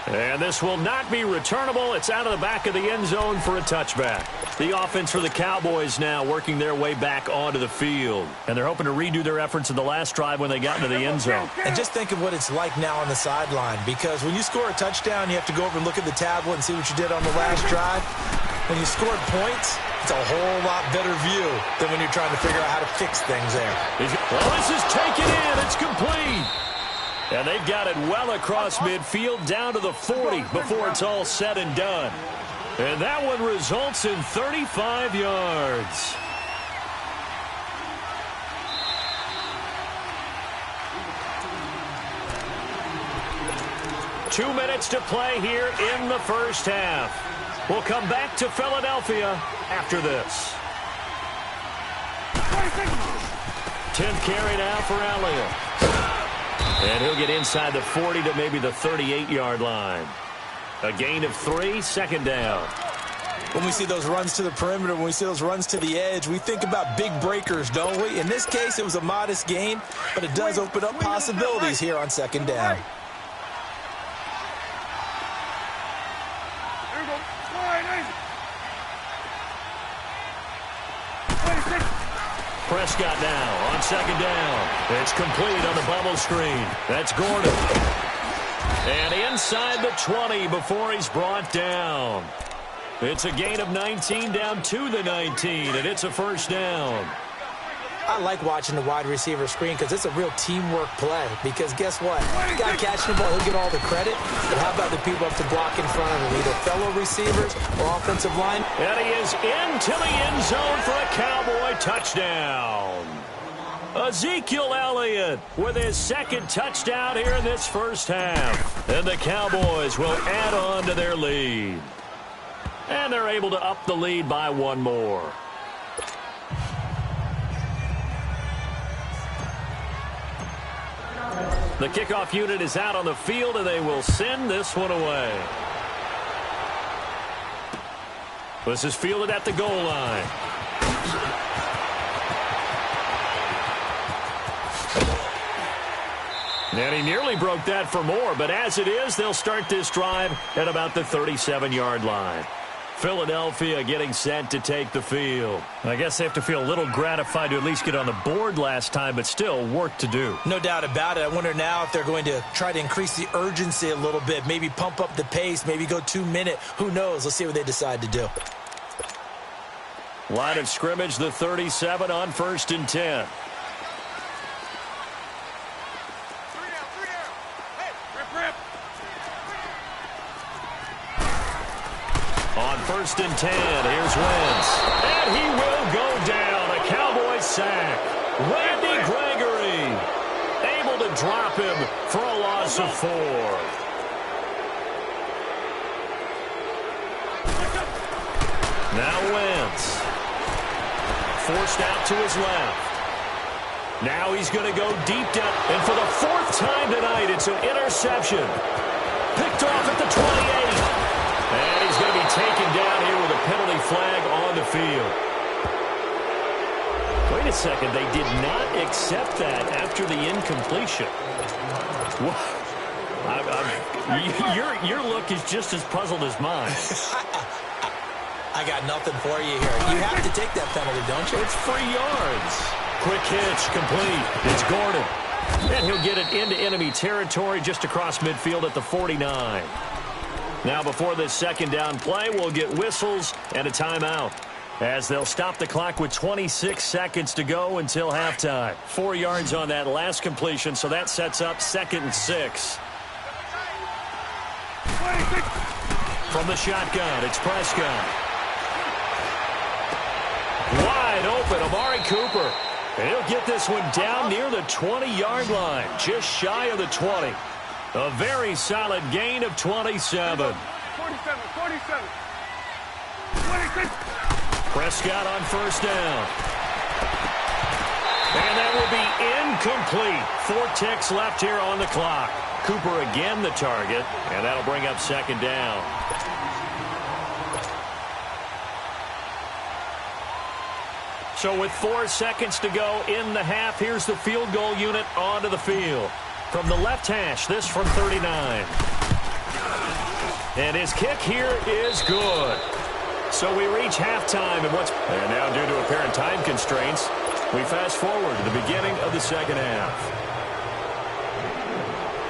And this will not be returnable. It's out of the back of the end zone for a touchback. The offense for the Cowboys now working their way back onto the field. And they're hoping to redo their efforts in the last drive when they got into the end zone. And just think of what it's like now on the sideline. Because when you score a touchdown, you have to go over and look at the tablet and see what you did on the last drive. When you scored points, it's a whole lot better view than when you're trying to figure out how to fix things there. Well, this is taken in. It's complete. And they've got it well across midfield down to the 40 before it's all said and done. And that one results in 35 yards. Two minutes to play here in the first half. We'll come back to Philadelphia after this. 10th carry now for Elliott. And he'll get inside the 40 to maybe the 38-yard line. A gain of 3, second down. When we see those runs to the perimeter, when we see those runs to the edge, we think about big breakers, don't we? In this case, it was a modest gain, but it does open up possibilities here on second down. Prescott now on second down. It's complete on the bubble screen. That's Gordon. And inside the 20 before he's brought down. It's a gain of 19 down to the 19, and it's a first down. I like watching the wide receiver screen because it's a real teamwork play. Because guess what? The guy catching the ball, he'll get all the credit. But how about the people up to block in front of him, either fellow receivers or offensive line? And he is into the end zone for a Cowboy touchdown. Ezekiel Elliott with his second touchdown here in this first half. And the Cowboys will add on to their lead. And they're able to up the lead by one more. The kickoff unit is out on the field, and they will send this one away. This is fielded at the goal line. And he nearly broke that for more, but as it is, they'll start this drive at about the 37-yard line. Philadelphia getting set to take the field. I guess they have to feel a little gratified to at least get on the board last time, but still work to do. No doubt about it. I wonder now if they're going to try to increase the urgency a little bit, maybe pump up the pace, maybe go 2-minute. Who knows? Let's see what they decide to do. Line of scrimmage, the 37 on 1st and 10. On 1st and 10, here's Wentz. And he will go down. A Cowboy sack. Randy Gregory able to drop him for a loss of 4. Now Wentz. Forced out to his left. Now he's going to go deep down. And for the 4th time tonight, it's an interception. Picked off at the 28. And he's going to be taken down here with a penalty flag on the field. Wait a second. They did not accept that after the incompletion. Your look is just as puzzled as mine. I got nothing for you here. You have to take that penalty, don't you? It's free yards. Quick hitch, complete. It's Gordon. And he'll get it into enemy territory just across midfield at the 49. Now, before this second down play, we'll get whistles and a timeout as they'll stop the clock with 26 seconds to go until halftime. 4 yards on that last completion, so that sets up 2nd and 6. From the shotgun, it's Prescott. Wide open, Amari Cooper. And he'll get this one down near the 20-yard line, just shy of the 20. A very solid gain of 27. 47. Prescott on 1st down. And that will be incomplete. 4 ticks left here on the clock. Cooper again the target, and that'll bring up 2nd down. So with 4 seconds to go in the half, here's the field goal unit onto the field. From the left hash, this from 39. And his kick here is good. So we reach halftime, and now due to apparent time constraints, we fast forward to the beginning of the second half.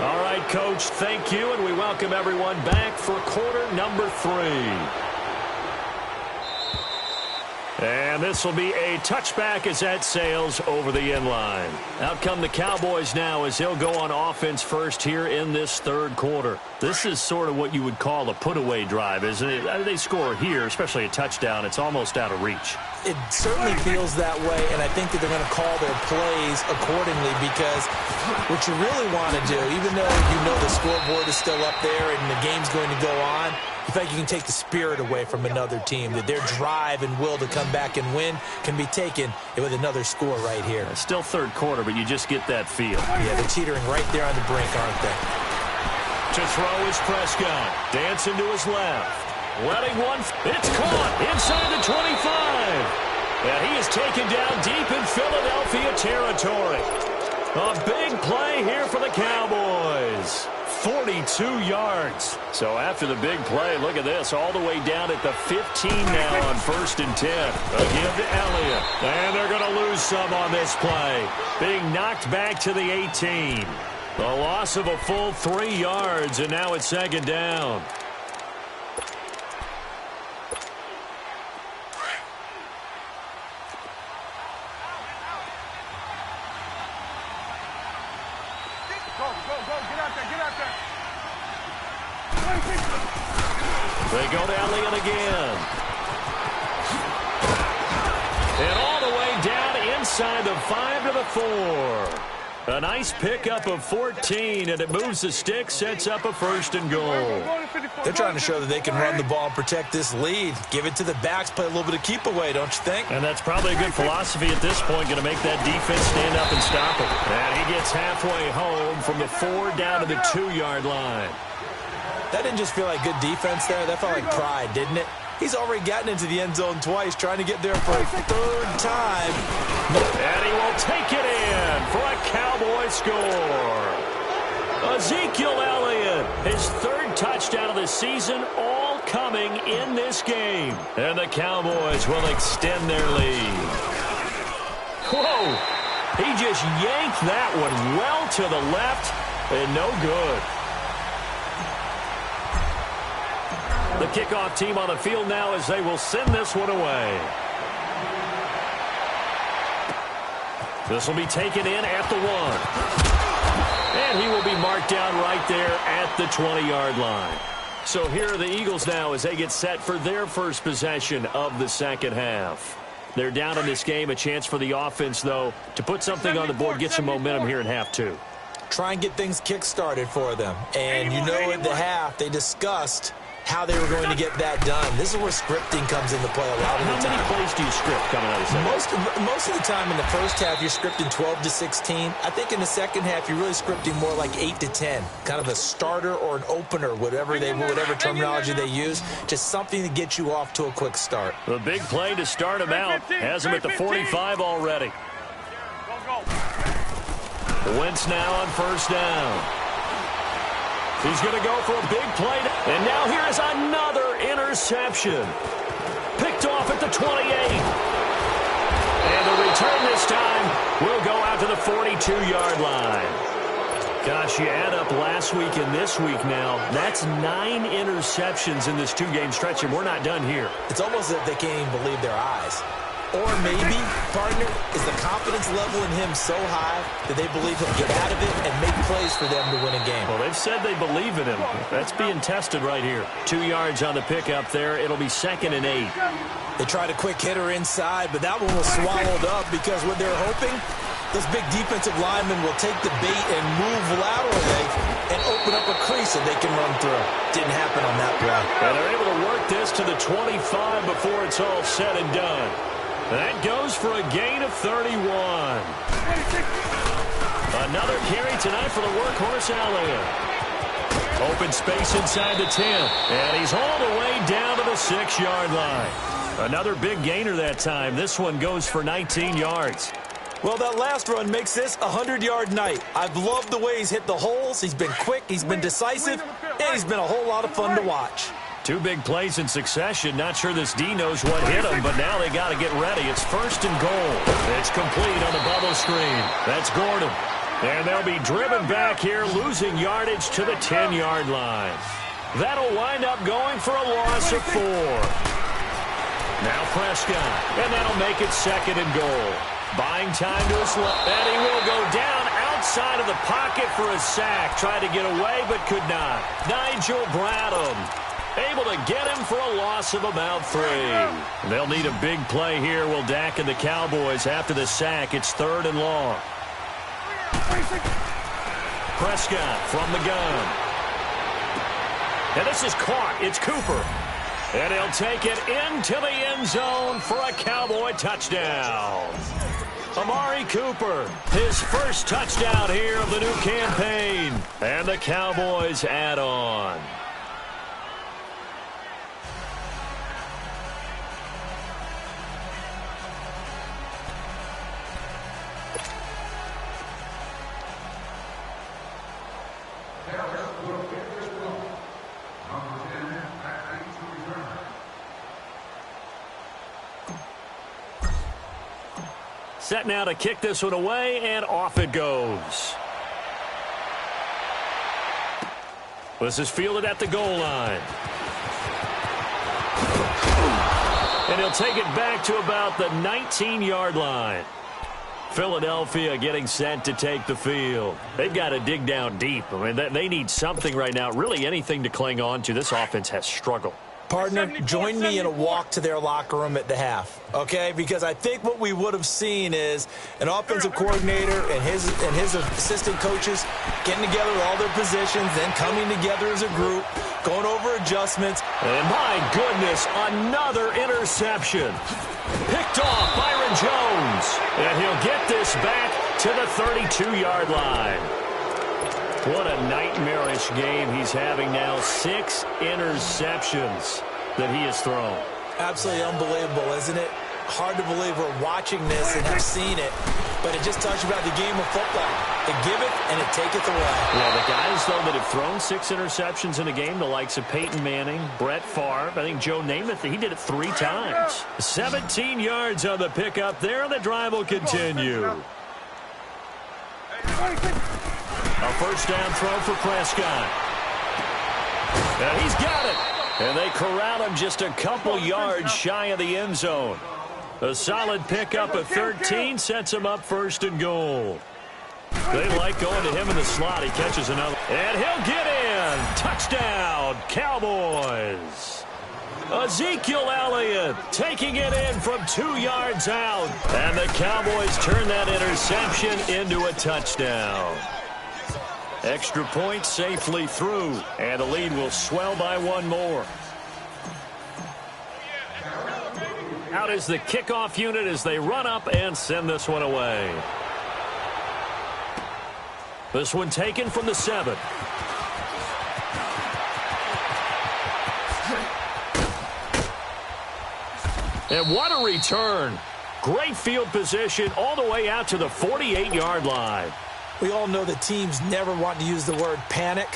All right, Coach, thank you, and we welcome everyone back for quarter number 3. And this will be a touchback as that sails over the end line. Out come the Cowboys now as he'll go on offense first here in this 3rd quarter. This is sort of what you would call a put-away drive, isn't it? They score here, especially a touchdown. It's almost out of reach. It certainly feels that way, and I think that they're going to call their plays accordingly because what you really want to do, even though you know the scoreboard is still up there and the game's going to go on, you feel like you can take the spirit away from another team, that their drive and will to come back and win can be taken with another score right here. It's still 3rd quarter, but you just get that feel. Yeah, they're teetering right there on the brink, aren't they? To throw is Prescott. Dancing to his left. Letting one. It's caught inside the 25. And he is taken down deep in Philadelphia territory. A big play here for the Cowboys. 42 yards. So after the big play, look at this, all the way down at the 15 now on 1st and 10. A give to Elliott. And they're going to lose some on this play. Being knocked back to the 18. A loss of a full 3 yards, and now it's 2nd down. They go to Elliott again. And all the way down inside the 5 to the 4. A nice pickup of 14, and it moves the stick, sets up a 1st and goal. They're trying to show that they can run the ball and protect this lead. Give it to the backs, play a little bit of keep away, don't you think? And that's probably a good philosophy at this point, going to make that defense stand up and stop it. And he gets halfway home from the 4 down to the 2-yard line. That didn't just feel like good defense there. That felt like pride, didn't it? He's already gotten into the end zone twice, trying to get there for a 3rd time. And he will take it in for a Cowboy score. Ezekiel Elliott, his 3rd touchdown of the season, all coming in this game. And the Cowboys will extend their lead. Whoa! He just yanked that one well to the left, and no good. The kickoff team on the field now as they will send this one away. This will be taken in at the 1. And he will be marked down right there at the 20-yard line. So here are the Eagles now as they get set for their first possession of the second half. They're down in this game. A chance for the offense, though, to put something on the board, get some momentum here in half 2. Try and get things kick-started for them. And you know at the half they discussed how they were going to get that done. This is where scripting comes into play a lot of the time. How many plays do you script coming out of the second? Most of the time in the first half, you're scripting 12 to 16. I think in the second half, you're really scripting more like 8 to 10. Kind of a starter or an opener, whatever terminology they use. Just something to get you off to a quick start. The big play to start him out. Has him at the 45 already. Wentz now on 1st down. He's going to go for a big play. And now here is another interception. Picked off at the 28. And the return this time will go out to the 42-yard line. Gosh, you add up last week and this week now. That's 9 interceptions in this 2-game stretch, and we're not done here. It's almost as if they can't even believe their eyes. Or maybe, partner, is the confidence level in him so high that they believe he'll get out of it and make plays for them to win a game. Well, they've said they believe in him. That's being tested right here. 2 yards on the pickup there. It'll be 2nd and 8. They tried a quick hitter inside, but that one was swallowed up because what they're hoping, those big defensive linemen will take the bait and move laterally and open up a crease that they can run through. Didn't happen on that play. And they're able to work this to the 25 before it's all said and done. That goes for a gain of 31. Another carry tonight for the workhorse Elliott. Open space inside the 10. And he's all the way down to the 6-yard line. Another big gainer that time. This one goes for 19 yards. Well, that last run makes this a 100-yard night. I've loved the way he's hit the holes. He's been quick, he's been decisive, and he's been a whole lot of fun to watch. 2 big plays in succession. Not sure this D knows what hit him, but now they got to get ready. It's 1st and goal. It's complete on the bubble screen. That's Gordon. And they'll be driven back here, losing yardage to the 10-yard line. That'll wind up going for a loss of 4. Now Prescott, and that'll make it 2nd and goal. Buying time to his left, and he will go down outside of the pocket for a sack. Tried to get away, but could not. Nigel Bradham able to get him for a loss of about 3. They'll need a big play here. Will Dak and the Cowboys after the sack. It's 3rd and long. Prescott from the gun. And this is caught. It's Cooper. And he'll take it into the end zone for a Cowboy touchdown. Amari Cooper, his first touchdown here of the new campaign. And the Cowboys add on. Set now to kick this one away, and off it goes. This is fielded at the goal line. And he'll take it back to about the 19-yard line. Philadelphia getting set to take the field. They've got to dig down deep. I mean, they need something right now, really anything to cling on to. This offense has struggled. Partner, join me in a walk to their locker room at the half, okay? Because I think what we would have seen is an offensive coordinator and his assistant coaches getting together with all their positions, then coming together as a group, going over adjustments. And my goodness, another interception. Picked off Byron Jones. And he'll get this back to the 32-yard line. What a nightmarish game he's having now. 6 interceptions that he has thrown. Absolutely unbelievable, isn't it? Hard to believe we're watching this and have seen it, but it just talks about the game of football. It giveth and it taketh away. Yeah, the guys, though, that have thrown 6 interceptions in a game, the likes of Peyton Manning, Brett Favre, I think Joe Namath, he did it 3 times. 17 yards on the pickup there, and the drive will continue. A first down throw for Prescott. And he's got it. And they corral him just a couple yards shy of the end zone. A solid pickup of 13 sets him up 1st and goal. They like going to him in the slot. He catches another. And he'll get in. Touchdown, Cowboys. Ezekiel Elliott taking it in from 2 yards out. And the Cowboys turn that interception into a touchdown. Extra point safely through, and the lead will swell by 1 more. Out is the kickoff unit as they run up and send this one away. This one taken from the 7. And what a return. Great field position all the way out to the 48-yard line. We all know that teams never want to use the word panic,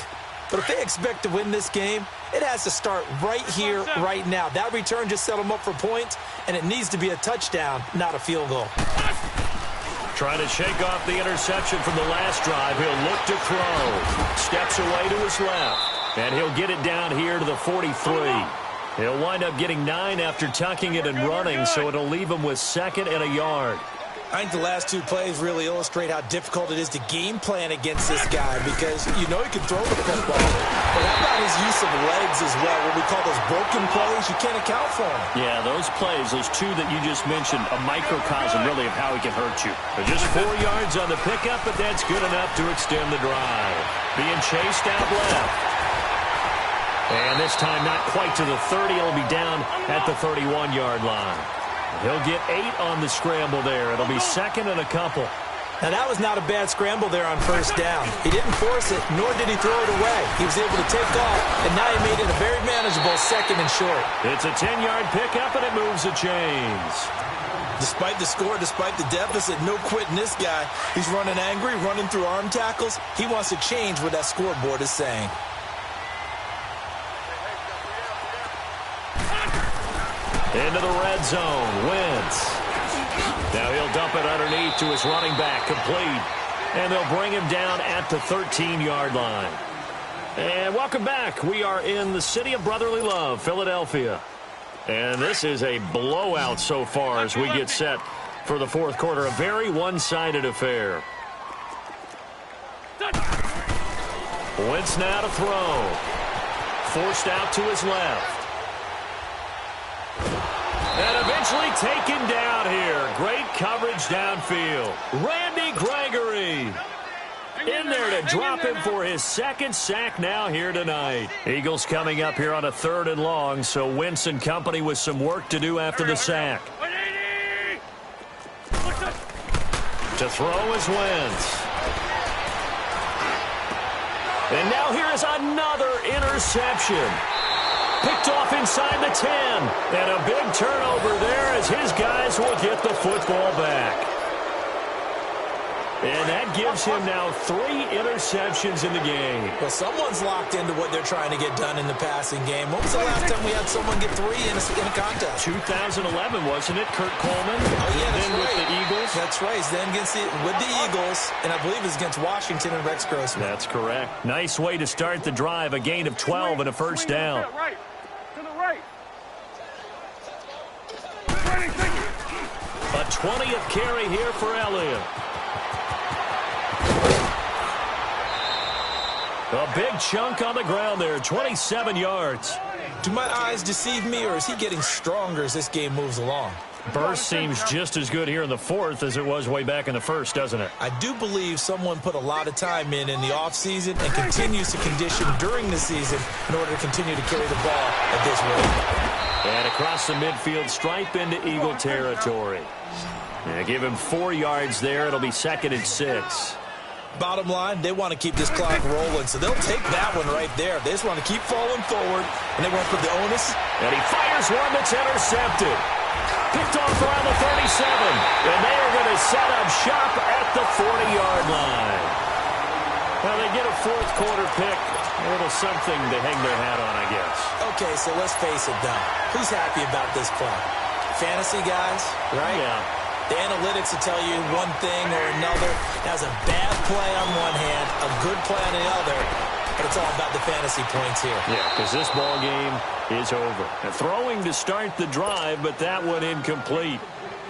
but if they expect to win this game, it has to start right here, right now. That return just set them up for points, and it needs to be a touchdown, not a field goal. Trying to shake off the interception from the last drive. He'll look to throw. Steps away to his left, and he'll get it down here to the 43. He'll wind up getting 9 after tucking it and running, so it'll leave him with 2nd and a yard. I think the last 2 plays really illustrate how difficult it is to game plan against this guy because you know he can throw the football, but how about his use of legs as well, what we call those broken plays? You can't account for them. Yeah, those plays, those 2 that you just mentioned, a microcosm really of how he can hurt you. They're just 4 yards on the pickup, but that's good enough to extend the drive. Being chased out left. And this time not quite to the 30. It'll be down at the 31-yard line. He'll get 8 on the scramble there. It'll be 2nd and a couple. Now, that was not a bad scramble there on 1st down. He didn't force it, nor did he throw it away. He was able to take off, and now he made it a very manageable 2nd and short. It's a 10-yard pickup, and it moves the chains. Despite the score, despite the deficit, no quitting this guy. He's running angry, running through arm tackles. He wants to change what that scoreboard is saying. Into the red zone, Wentz. Now he'll dump it underneath to his running back, complete. And they'll bring him down at the 13-yard line. And welcome back. We are in the city of brotherly love, Philadelphia. And this is a blowout so far as we get set for the 4th quarter. A very one-sided affair. Wentz now to throw. Forced out to his left. And eventually taken down here. Great coverage downfield. Randy Gregory in there to drop him for his 2nd sack now here tonight. Eagles coming up here on a 3rd and long, so Wentz and company with some work to do after the sack. To throw is Wentz. And now here is another interception. Picked off inside the 10. And a big turnover there as his guys will get the football back. And that gives him now 3 interceptions in the game. Well, someone's locked into what they're trying to get done in the passing game. When was the last time we had someone get 3 in a contest? 2011, wasn't it? Kurt Coleman. Oh, yeah, that's then right. With the Eagles. That's right. He's then with the Eagles, and I believe it's against Washington and Rex Grossman. That's correct. Nice way to start the drive. A gain of 12 and a first down. Right. To the right. A 20th carry here for Elliott. A big chunk on the ground there, 27 yards. Do my eyes deceive me, or is he getting stronger as this game moves along? Burst seems just as good here in the fourth as it was way back in the first, doesn't it? I do believe someone put a lot of time in the offseason and continues to condition during the season in order to continue to carry the ball at this rate. And across the midfield stripe into Eagle territory. Give him 4 yards there. It'll be 2nd and 6. Bottom line, they want to keep this clock rolling, so they'll take that one right there. They just want to keep falling forward, and they want to put the onus. And he fires one that's intercepted. Picked off around the 37, and they are going to set up shop at the 40-yard line. Well, they get a fourth quarter pick. A little something to hang their hat on, I guess. Okay, so let's face it, though. Who's happy about this play? Fantasy guys, right? Yeah. The analytics will tell you one thing or another. That was a bad play on one hand, a good play on the other. But it's all about the fantasy points here. Yeah, because this ball game is over. And throwing to start the drive, but that one incomplete.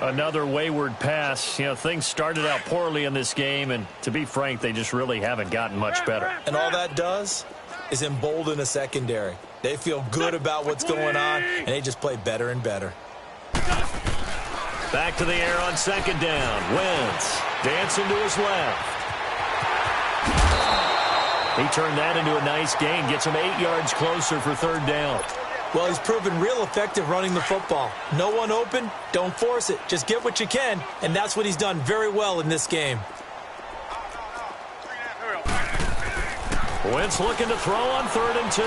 Another wayward pass. You know, things started out poorly in this game, and to be frank, they just really haven't gotten much better. And all that does is embolden a secondary. They feel good about what's going on, and they just play better and better. Back to the air on 2nd down. Wentz dancing to his left. He turned that into a nice gain. Gets him 8 yards closer for 3rd down. Well, he's proven real effective running the football. No one open, don't force it. Just get what you can, and that's what he's done very well in this game. Wentz looking to throw on 3rd and 2.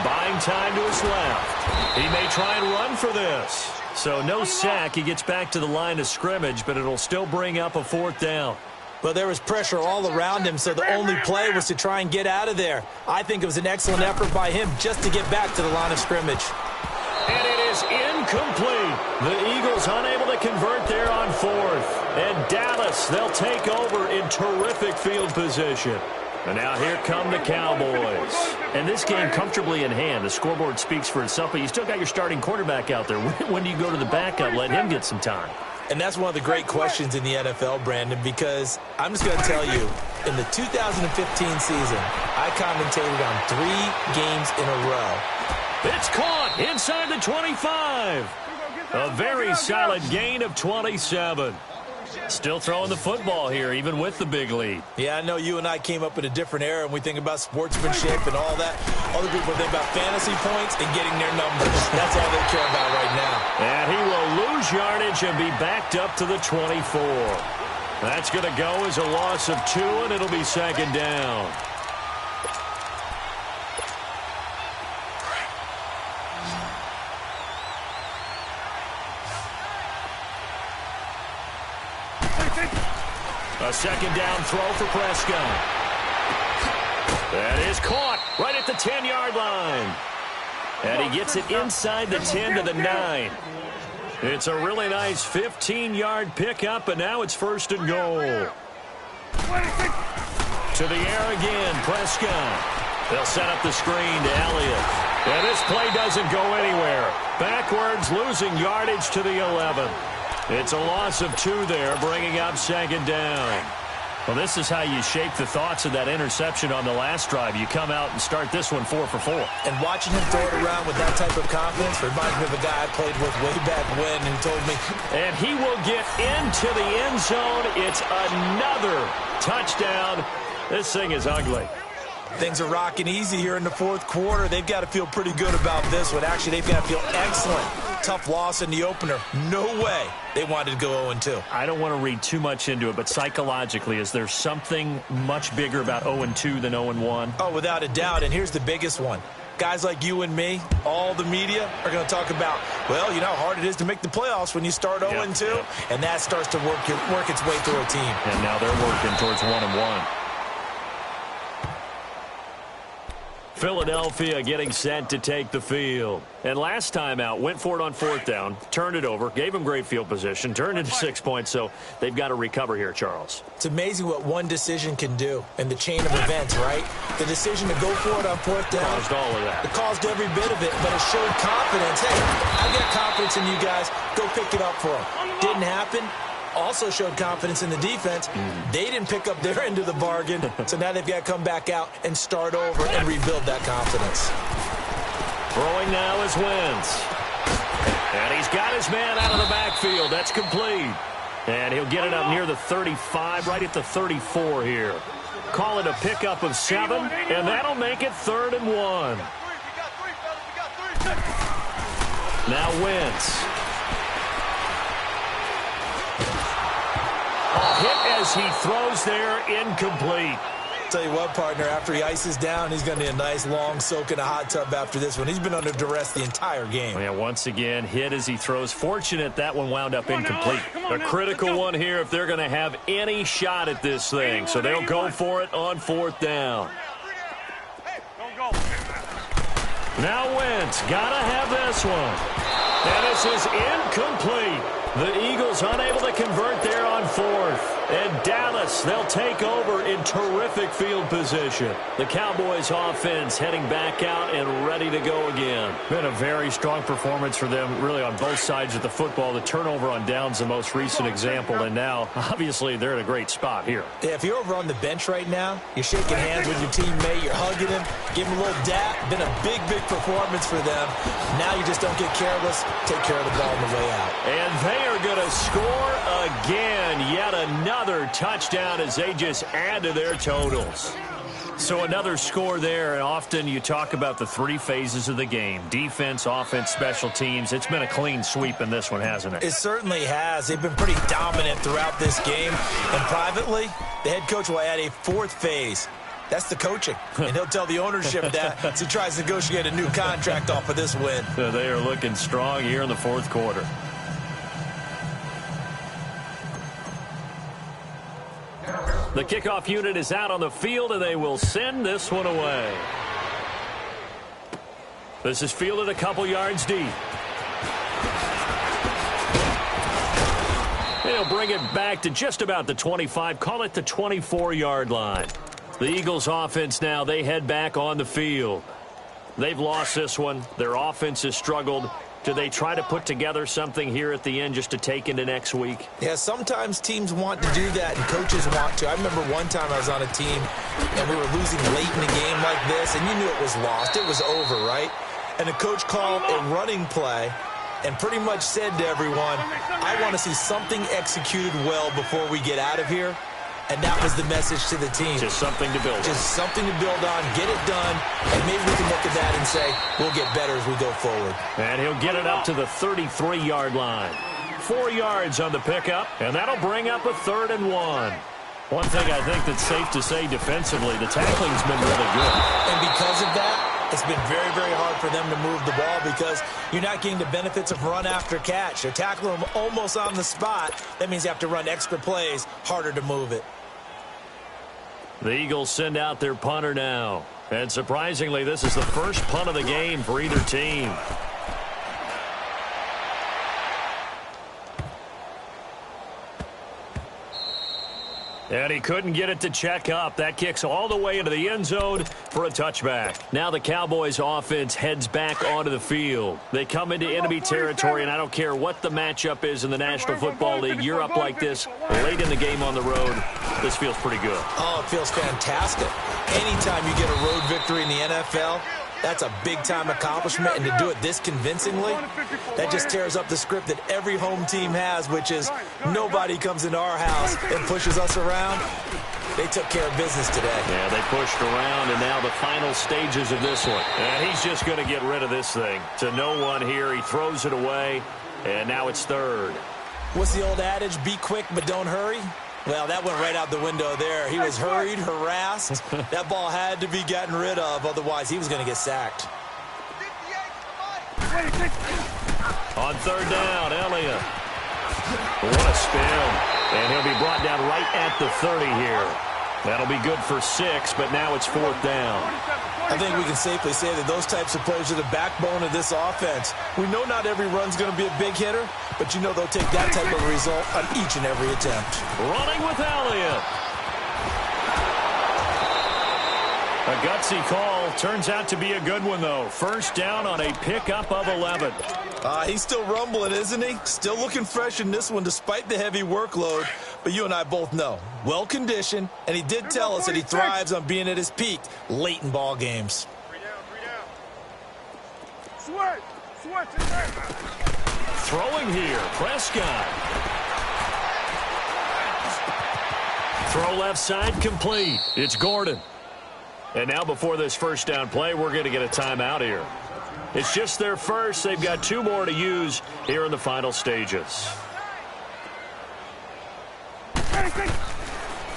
Buying time to his left. He may try and run for this. So no sack. He gets back to the line of scrimmage, but it'll still bring up a 4th down. Well, there was pressure all around him, so the only play was to try and get out of there. I think it was an excellent effort by him just to get back to the line of scrimmage. And it is incomplete. The Eagles unable to convert there on 4th. And Dallas, they'll take over in terrific field position. And now here come the Cowboys. And this game comfortably in hand. The scoreboard speaks for itself, but you still got your starting quarterback out there. When do you go to the backup? Let him get some time. And that's one of the great questions in the NFL, Brandon, because I'm just going to tell you, in the 2015 season, I commentated on 3 games in a row. It's caught inside the 25. A very solid gain of 27. Still throwing the football here, even with the big lead. Yeah, I know you and I came up in a different era, and we think about sportsmanship and all that. Other people think about fantasy points and getting their numbers. That's all they care about right now. And he will lose yardage and be backed up to the 24. That's going to go as a loss of 2, and it'll be 2nd down. A 2nd down throw for Prescott. That is caught right at the 10-yard line. And he gets it inside the 10 to the 9. It's a really nice 15-yard pickup, and now it's 1st and goal. To the air again, Prescott. They'll set up the screen to Elliott. And this play doesn't go anywhere. Backwards, losing yardage to the 11. It's a loss of 2 there, bringing up 2nd down. Well, this is how you shake the thoughts of that interception on the last drive. You come out and start this one 4 for 4. And watching him throw it around with that type of confidence reminds me of a guy I played with way back when and told me. And he will get into the end zone. It's another touchdown. This thing is ugly. Things are rocking easy here in the 4th quarter. They've got to feel pretty good about this one. Actually, they've got to feel excellent. Tough loss in the opener. No way they wanted to go 0-2. I don't want to read too much into it, but psychologically, is there something much bigger about 0-2 than 0-1? Oh, without a doubt, and here's the biggest one. Guys like you and me, all the media, are going to talk about, well, you know how hard it is to make the playoffs when you start 0-2, and that starts to work its way through a team. And now they're working towards 1-1. Philadelphia getting set to take the field. And last time out, went for it on 4th down, turned it over, gave them great field position, turned into 6 points, so they've got to recover here, Charles. It's amazing what one decision can do in the chain of events, right? The decision to go for it on 4th down. Caused all of that. It caused every bit of it, but it showed confidence. Hey, I've got confidence in you guys. Go pick it up for them. Didn't happen. Also showed confidence in the defense. They didn't pick up their end of the bargain, so now they've got to come back out and start over and rebuild that confidence. Throwing now is Wentz. And he's got his man out of the backfield. That's complete. And he'll get it up near the 35, right at the 34 here. Call it a pickup of 7, and that'll make it 3rd and 1. Now Wentz. Hit as he throws there, incomplete. Tell you what, partner, after he ices down, he's going to need a nice long soak in a hot tub after this one. He's been under duress the entire game. Yeah, once again, hit as he throws. Fortunate that one wound up incomplete. A critical one here if they're going to have any shot at this thing. So they'll go for it on 4th down. Now Wentz, got to have this one. And this is incomplete. The Eagles unable to convert there on 4th. And Dallas, they'll take over in terrific field position. The Cowboys offense heading back out and ready to go again. Been a very strong performance for them really on both sides of the football. The turnover on downs the most recent example. And now, obviously, they're in a great spot here. Yeah, if you're over on the bench right now, you're shaking hands with your teammate, you're hugging him, give him a little dap. Been a big, big performance for them. Now you just don't get careless. Take care of the ball on the way out. And they are going to score again. Yet another touchdown as they just add to their totals. So another score there, and often you talk about the 3 phases of the game. Defense, offense, special teams. It's been a clean sweep in this one, hasn't it? It certainly has. They've been pretty dominant throughout this game. And privately, the head coach will add a 4th phase. That's the coaching. And he'll tell the ownership that as he tries to negotiate a new contract off of this win. So they are looking strong here in the 4th quarter. The kickoff unit is out on the field, and they will send this one away. This is fielded a couple yards deep. They'll bring it back to just about the 25, call it the 24-yard line. The Eagles offense now, they head back on the field. They've lost this one. Their offense has struggled. Do they try to put together something here at the end just to take into next week? Yeah, sometimes teams want to do that and coaches want to. I remember one time I was on a team and we were losing late in the game like this, and you knew it was lost. It was over, right? And the coach called a running play and pretty much said to everyone, I want to see something executed well before we get out of here. And that was the message to the team. Just something to build on. Just something to build on, get it done, and maybe we can look at that and say, we'll get better as we go forward. And he'll get it up to the 33-yard line. 4 yards on the pickup, and that'll bring up a 3rd and 1. One thing I think that's safe to say defensively, the tackling's been really good. And because of that, it's been very, very hard for them to move the ball because you're not getting the benefits of run after catch. They're tackling them almost on the spot. That means you have to run extra plays, harder to move it. The Eagles send out their punter now. And surprisingly, this is the first punt of the game for either team. And he couldn't get it to check up. That kicks all the way into the end zone for a touchback. Now the Cowboys offense heads back onto the field. They come into enemy territory, and I don't care what the matchup is in the National Football League. You're up like this late in the game on the road. This feels pretty good. Oh, it feels fantastic. Anytime you get a road victory in the NFL, that's a big-time accomplishment, and to do it this convincingly, that just tears up the script that every home team has, which is nobody comes into our house and pushes us around. They took care of business today. Yeah, they pushed around, and now the final stages of this one. And he's just going to get rid of this thing. To no one here, he throws it away, and now it's 3rd. What's the old adage, be quick but don't hurry? Well, that went right out the window there. He was hurried, harassed. That ball had to be gotten rid of, otherwise he was going to get sacked. On 3rd down, Elliott. What a spin. And he'll be brought down right at the 30 here. That'll be good for 6, but now it's 4th down. I think we can safely say that those types of plays are the backbone of this offense. We know not every run's going to be a big hitter, but you know they'll take that type of result on each and every attempt. Running with Elliott. A gutsy call. Turns out to be a good one, though. First down on a pickup of 11. He's still rumbling, isn't he? Still looking fresh in this one despite the heavy workload. But you and I both know, well-conditioned, and he did tell us that he thrives on being at his peak late in ball games. 3 down. Switch in there. Throwing here, Prescott. Throw left side complete. It's Gordon. And now before this first down play, we're going to get a timeout here. It's just their first. They've got 2 more to use here in the final stages.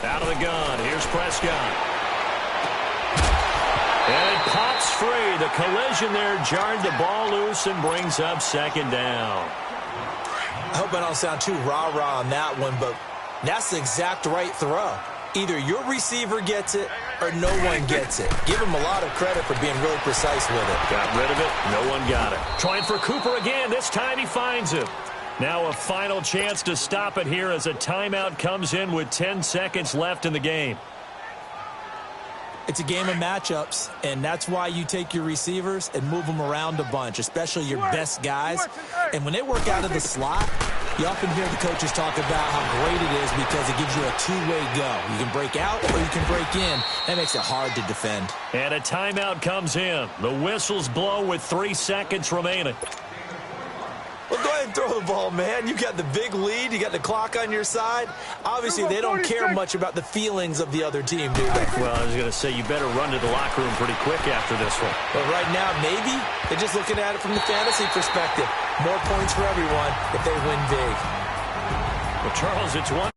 Out of the gun. Here's Prescott. And it pops free. The collision there jarred the ball loose and brings up 2nd down. I hope I don't sound too rah-rah on that one, but that's the exact right throw. Either your receiver gets it or no one gets it. Give him a lot of credit for being really precise with it. Got rid of it. No one got it. Trying for Cooper again. This time he finds it. Now a final chance to stop it here as a timeout comes in with 10 seconds left in the game. It's a game of matchups, and that's why you take your receivers and move them around a bunch, especially your best guys. And when they work out of the slot, you often hear the coaches talk about how great it is because it gives you a two-way go. You can break out or you can break in. That makes it hard to defend. And a timeout comes in. The whistles blow with 3 seconds remaining. Well, go ahead and throw the ball, man. You got the big lead. You got the clock on your side. Obviously, they don't care much about the feelings of the other team, do they? Well, I was going to say, you better run to the locker room pretty quick after this one. But right now, maybe they're just looking at it from the fantasy perspective. More points for everyone if they win big. Well, Charles, it's one.